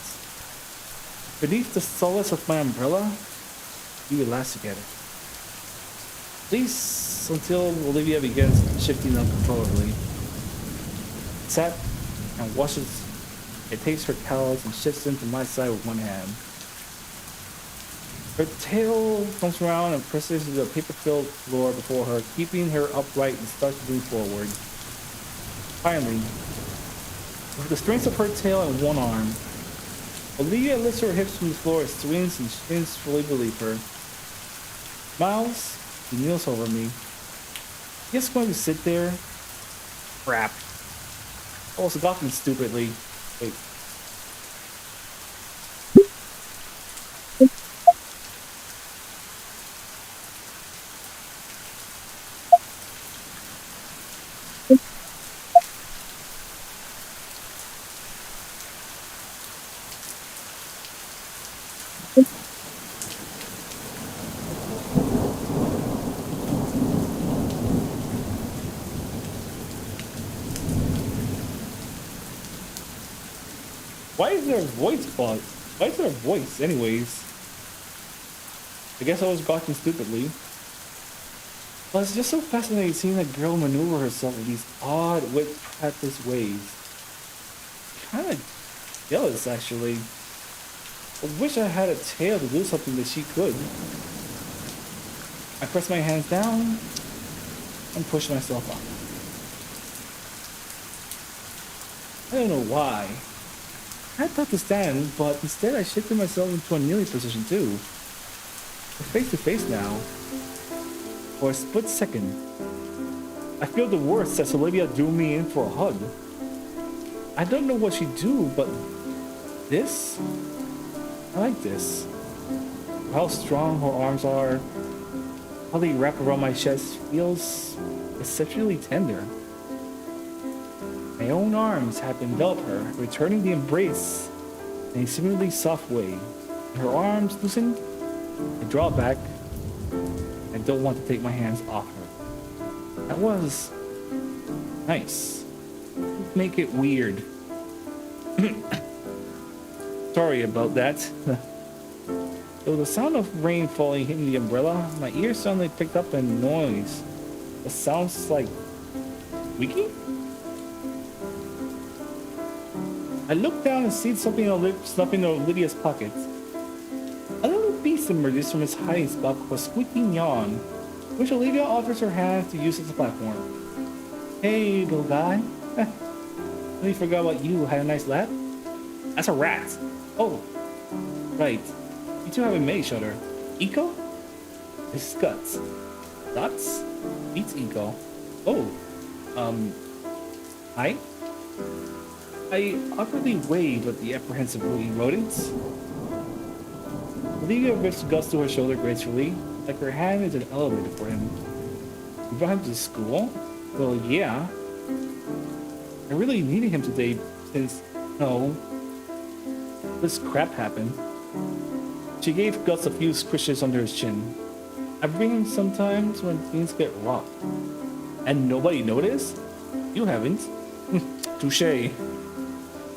Beneath the solace of my umbrella, we relaxed together. At least until Olivia begins shifting uncontrollably. Sat and watches. It takes her towels and shifts them to my side with one hand. Her tail comes around and presses the paper-filled floor before her, keeping her upright and starts to move forward. Finally, with the strength of her tail and one arm, Olivia lifts her hips from the floor, swings and shins fully beneath her. Smiles, he kneels over me. Just going to sit there? Crap. I was gawking stupidly. Wait. Why is there a voice box? Why is there a voice anyways? I guess I was gawking stupidly. But it's just so fascinating seeing a girl maneuver herself in these odd, practiced ways. Kinda jealous, actually. I wish I had a tail to do something that she could. I press my hands down and push myself up. I don't know why. I thought to stand, but instead I shifted myself into a kneeling position too. We're face to face now. For a split second, I feel the worst as Olivia drew me in for a hug. I don't know what she'd do, but this? I like this. How strong her arms are, how they wrap around my chest feels exceptionally tender. My own arms have enveloped her, returning the embrace in a similarly soft way. Her arms loosen, I draw back. I don't want to take my hands off her. That was nice. Make it weird. Sorry about that. It was the sound of rain falling hitting the umbrella. My ears suddenly picked up a noise. It sounds like squeaking? I looked down and see something in Olivia's pocket. A little beast emerges from its hiding spot with a squeaking yawn, which Olivia offers her hand to use as a platform. Hey, little guy. I forgot about you. Had a nice lap? That's a rat. Oh, right. You two haven't met each other. Eco? This is Guts. Guts? Meets Eco. Oh, hi? I awkwardly wave at the apprehensive looking rodents. Olivia lifts Gus to her shoulder gracefully, like her hand is an elevator for him. You brought him to school? Well, yeah. I really needed him today since, this crap happened. She gave Gus a few squishes under his chin. I bring him sometimes when things get rough. And nobody noticed? You haven't. Touche.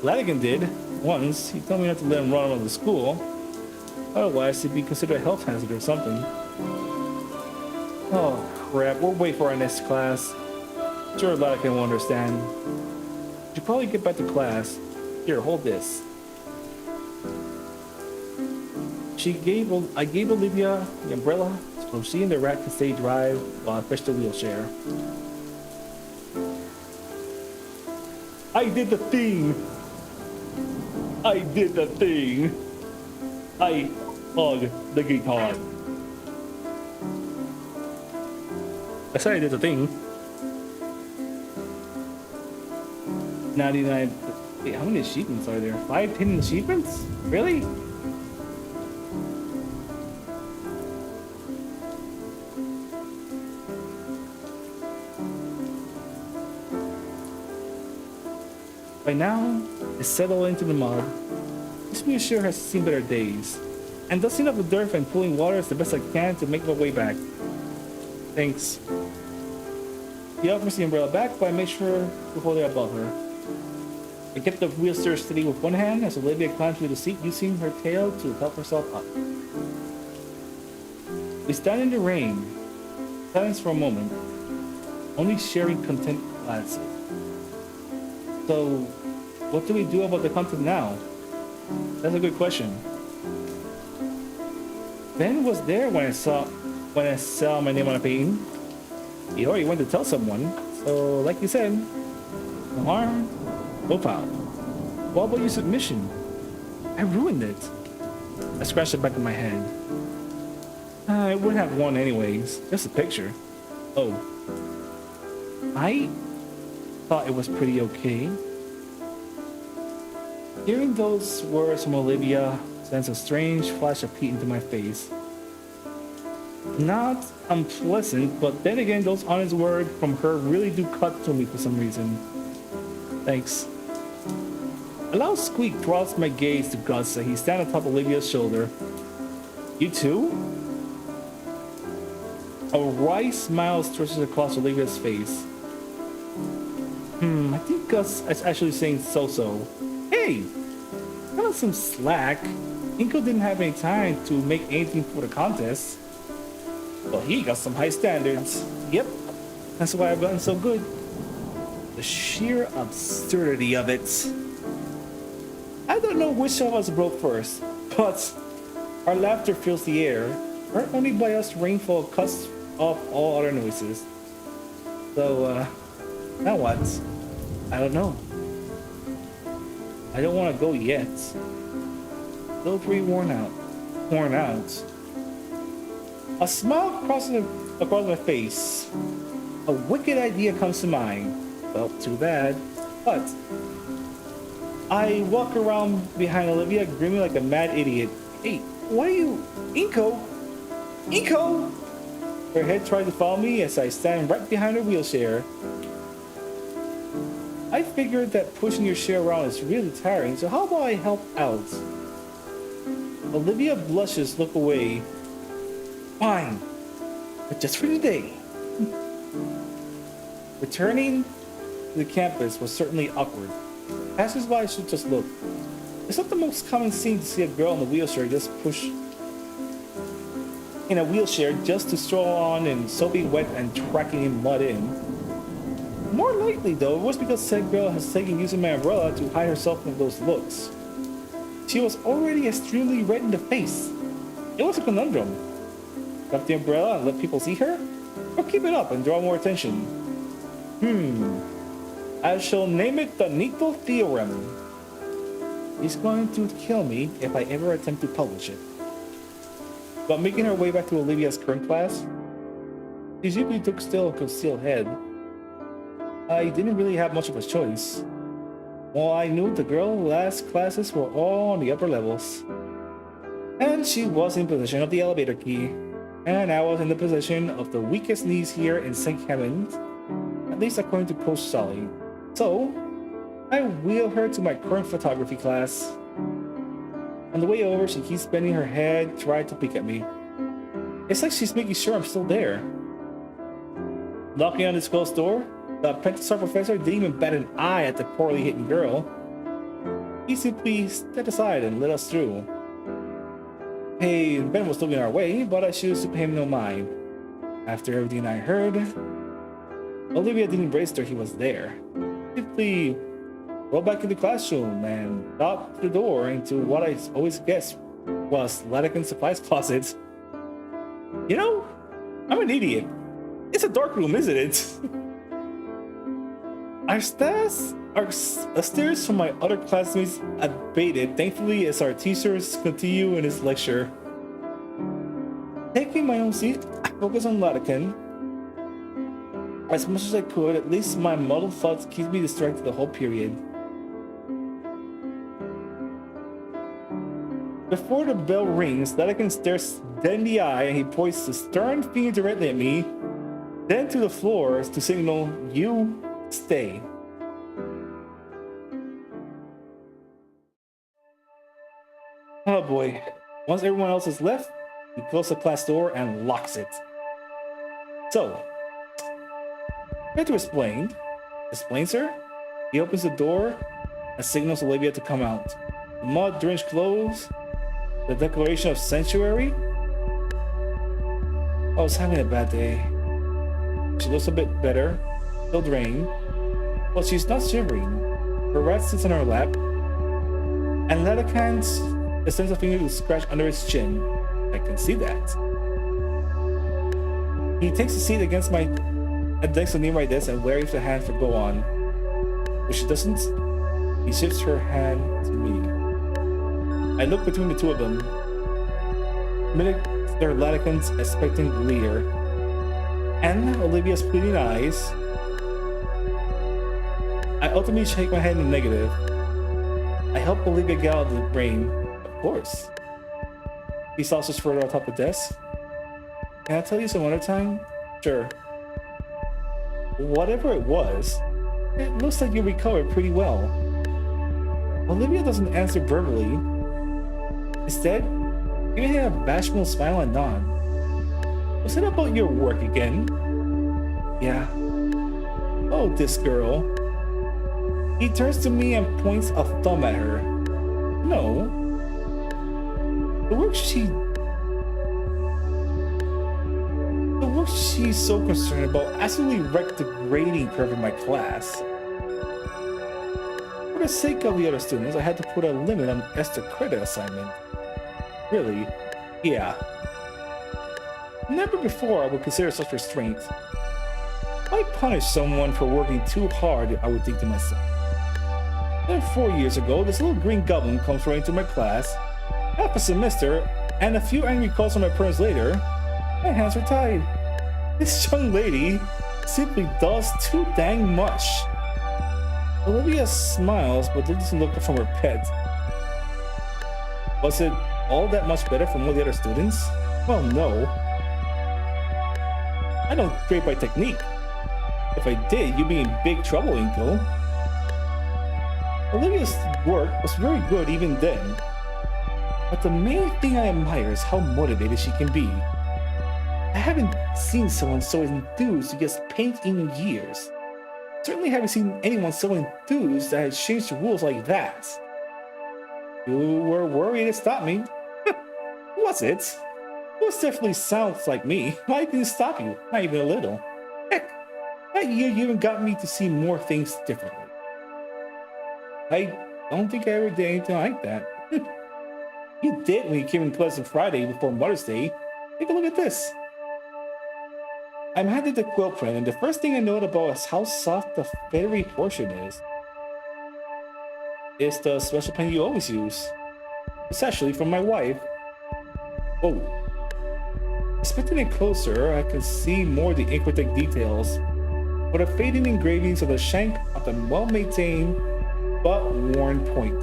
Ladigan did. Once. He told me not to let him run around the school. Otherwise, he'd be considered a health hazard or something. Oh, crap. We'll wait for our next class. Sure, Ladigan will understand. You should probably get back to class. Here, hold this. I gave Olivia the umbrella. so she and the rat can stay drive while I fish the wheelchair. I did the thing! I did the thing! I hug the guitar. I said I did the thing. 99. Wait, how many achievements are there? 5 hidden achievements? Really? By now, I settle into the mud. This mule sure has seen better days. And dusting up the dirt and pulling water is the best I can to make my way back. Thanks. He offers the umbrella back, but I make sure to hold it above her. I kept the wheelchair steady with one hand as Olivia climbed through the seat using her tail to help herself up. We stand in the rain. Silence for a moment. Only sharing content glances. So, what do we do about the content now? That's a good question. Ben was there when I saw my name on a painting. He already went to tell someone. So, like you said, no harm, no foul. What about your submission? I ruined it. I scratched the back of my head. I wouldn't have won anyways. Just a picture. Oh. I thought it was pretty okay. Hearing those words from Olivia sends a strange flash of heat into my face. Not unpleasant, but then again, those honest words from her really do cut to me for some reason. Thanks. A loud squeak draws my gaze to Gus as he stands atop Olivia's shoulder. You too? A wry smile stretches across Olivia's face. I think Gus is actually saying so-so. Hey! Cut us some slack. Inko didn't have any time to make anything for the contest. Well, he got some high standards. Yep, that's why I've gotten so good. The sheer absurdity of it. I don't know which of us broke first, but our laughter fills the air. Heard only by us, rainfall cuts off all other noises. So, now what? I don't know. I don't want to go yet. Still pretty worn out. A smile crosses across my face. A wicked idea comes to mind. Well, too bad. But I walk around behind Olivia, grinning like a mad idiot. Hey, what are you... Inko! Inko! Her head tries to follow me as I stand right behind her wheelchair. I figured that pushing your chair around is really tiring, so how about I help out? Olivia blushes, look away. Fine, but just for today. Returning to the campus was certainly awkward. Passers-by should just look. It's not the most common scene to see a girl in a wheelchair just push in a wheelchair just to stroll on in soapy wet and tracking in mud in. More likely though, it was because said girl has taken using my umbrella to hide herself from those looks. She was already extremely red in the face. It was a conundrum. Drop the umbrella and let people see her? Or keep it up and draw more attention? I shall name it the Nito Theorem. He's going to kill me if I ever attempt to publish it. But making her way back to Olivia's current class, she usually took still a concealed head. I didn't really have much of a choice. Well, I knew the girl's last classes were all on the upper levels. And she was in possession of the elevator key. And I was in the possession of the weakest knees here in St. Helens, at least according to Coach Sully. So, I wheel her to my current photography class. On the way over, she keeps bending her head, trying to peek at me. It's like she's making sure I'm still there. Knocking on this closed door, the apprentice professor didn't even bat an eye at the poorly hidden girl. He simply stepped aside and let us through. Hey, Ben was looking our way, but I choose to pay him no mind. After everything I heard, Olivia didn't register he was there. Simply rolled back into the classroom and stopped the door into what I always guessed was Latican's supplies closet. You know, I'm an idiot. It's a dark room, isn't it? Our stares from my other classmates abated, thankfully, as our teachers continue in his lecture. Taking my own seat, I focus on Latican. As much as I could, at least my muddled thoughts keep me distracted the whole period. Before the bell rings, Latican stares dead in the eye and he points his stern finger directly at me, then to the floor to signal, "You stay." Oh boy. Once everyone else has left, he closes the class door and locks it. So, I have to explain. Explain, sir? He opens the door and signals Olivia to come out. The mud-drenched clothes, the declaration of sanctuary. I was having a bad day. She looks a bit better, still drained, but she's not shivering. Her rat sits on her lap, and Latican extends a finger to scratch under his chin. I can see that. He takes a seat against to near my desk and waves the hand for go on. If she doesn't, he shifts her hand to me. I look between the two of them. Minute their Latican's expectant leer, and Olivia's pleading eyes. I ultimately shake my head in the negative. I help Olivia get out of the rain. Of course. He saunters further on top of the desk. Can I tell you some other time? Sure. Whatever it was, it looks like you recovered pretty well. Olivia doesn't answer verbally. Instead, giving him a bashful smile and nod. Was it about your work again? Yeah. Oh, this girl. He turns to me and points a thumb at her. No. The work she's so concerned about absolutely wrecked the grading curve in my class. For the sake of the other students, I had to put a limit on extra credit assignment. Really? Yeah. Never before I would consider such restraint. Why punish someone for working too hard, I would think to myself. Then 4 years ago, this little green goblin comes right into my class, half a semester, and a few angry calls from my parents later, my hands are tied. This young lady simply does too dang much. Olivia smiles, but doesn't look up from her pet. Was it all that much better from all the other students? Well, no. I don't grade by technique. If I did, you'd be in big trouble, Inko. Olivia's work was very good even then. But the main thing I admire is how motivated she can be. I haven't seen someone so enthused to just paint in years. Certainly haven't seen anyone so enthused that had changed the rules like that. You were worried it stopped me. Was it? Yours definitely sounds like me. Why didn't it stop you? Not even a little. Heck, that year you even got me to see more things differently. I don't think I ever did anything like that. You did when you came in class on Friday before Mother's Day. Take a look at this. I'm handed the quilt print, and the first thing I note about is how soft the feathery portion is. It's the special pen you always use. It's actually from my wife. Oh. Inspecting it closer, I can see more of the Inquitec details, but a fading engravings of the shank of the well-maintained but worn point.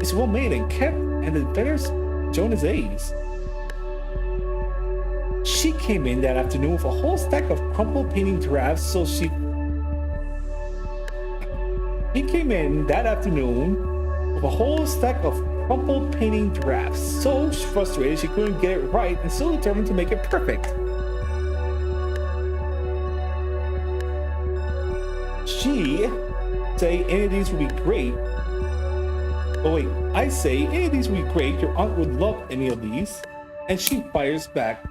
It's well made and kept, and the feathers shown as A's. She came in that afternoon with a whole stack of crumpled painting drafts, so he came in that afternoon with a whole stack of crumpled painting drafts, so frustrated she couldn't get it right and so determined to make it perfect. She say any of these would be great. Oh wait, I say any of these would be great, your aunt would love any of these, and she fires back.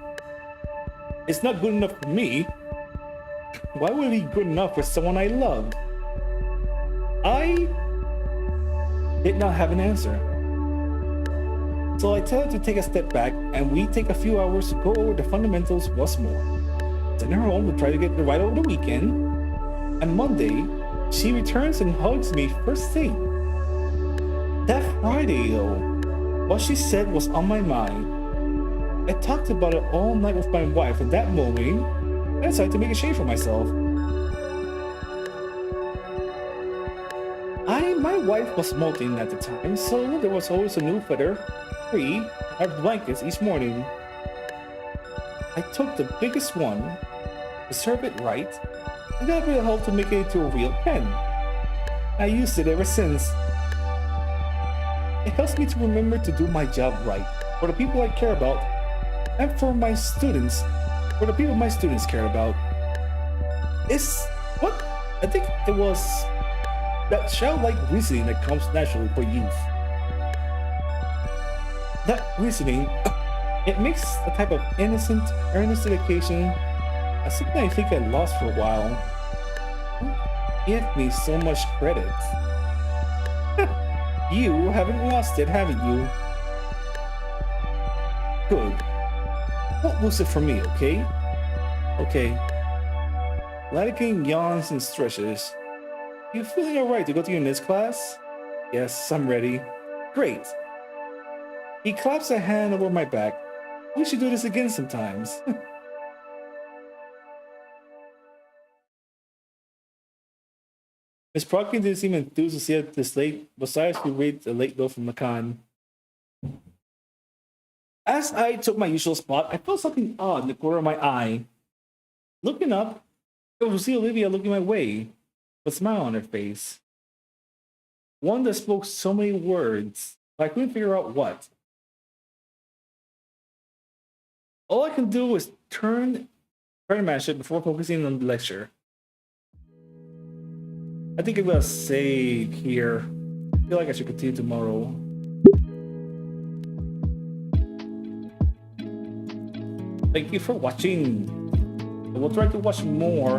It's not good enough for me. Why would it be good enough for someone I love? I did not have an answer. So I tell her to take a step back and we take a few hours to go over the fundamentals once more. Send her home to try to get it right over the weekend. And Monday, she returns and hugs me first thing. That Friday though, what she said was on my mind. I talked about it all night with my wife, and that morning, I decided to make a shave for myself. My wife was molting at the time, so there was always a new feather, free, our blankets each morning. I took the biggest one, preserved it right, and got rid of help to make it into a real pen. I used it ever since. It helps me to remember to do my job right, for the people I care about, and for my students, for the people my students care about. It's what I think it was that childlike reasoning that comes naturally for youth. That reasoning, it makes a type of innocent, earnest dedication as something I think I lost for a while. Don't give me so much credit. You haven't lost it, haven't you? Good. Don't lose it for me, okay? Okay. Latigan yawns and stretches. You feeling alright to go to your NIS class? Yes, I'm ready. Great. He claps a hand over my back. We should do this again sometimes. Miss Proctor didn't seem enthused to see us this late, besides we read the late note from Makan. As I took my usual spot, I felt something odd in the corner of my eye. Looking up, I could see Olivia looking my way, with a smile on her face. One that spoke so many words, but I couldn't figure out what. All I can do is turn to match it before focusing on the lecture. I think I'm gonna save here. I feel like I should continue tomorrow. Thank you for watching. I will try to watch more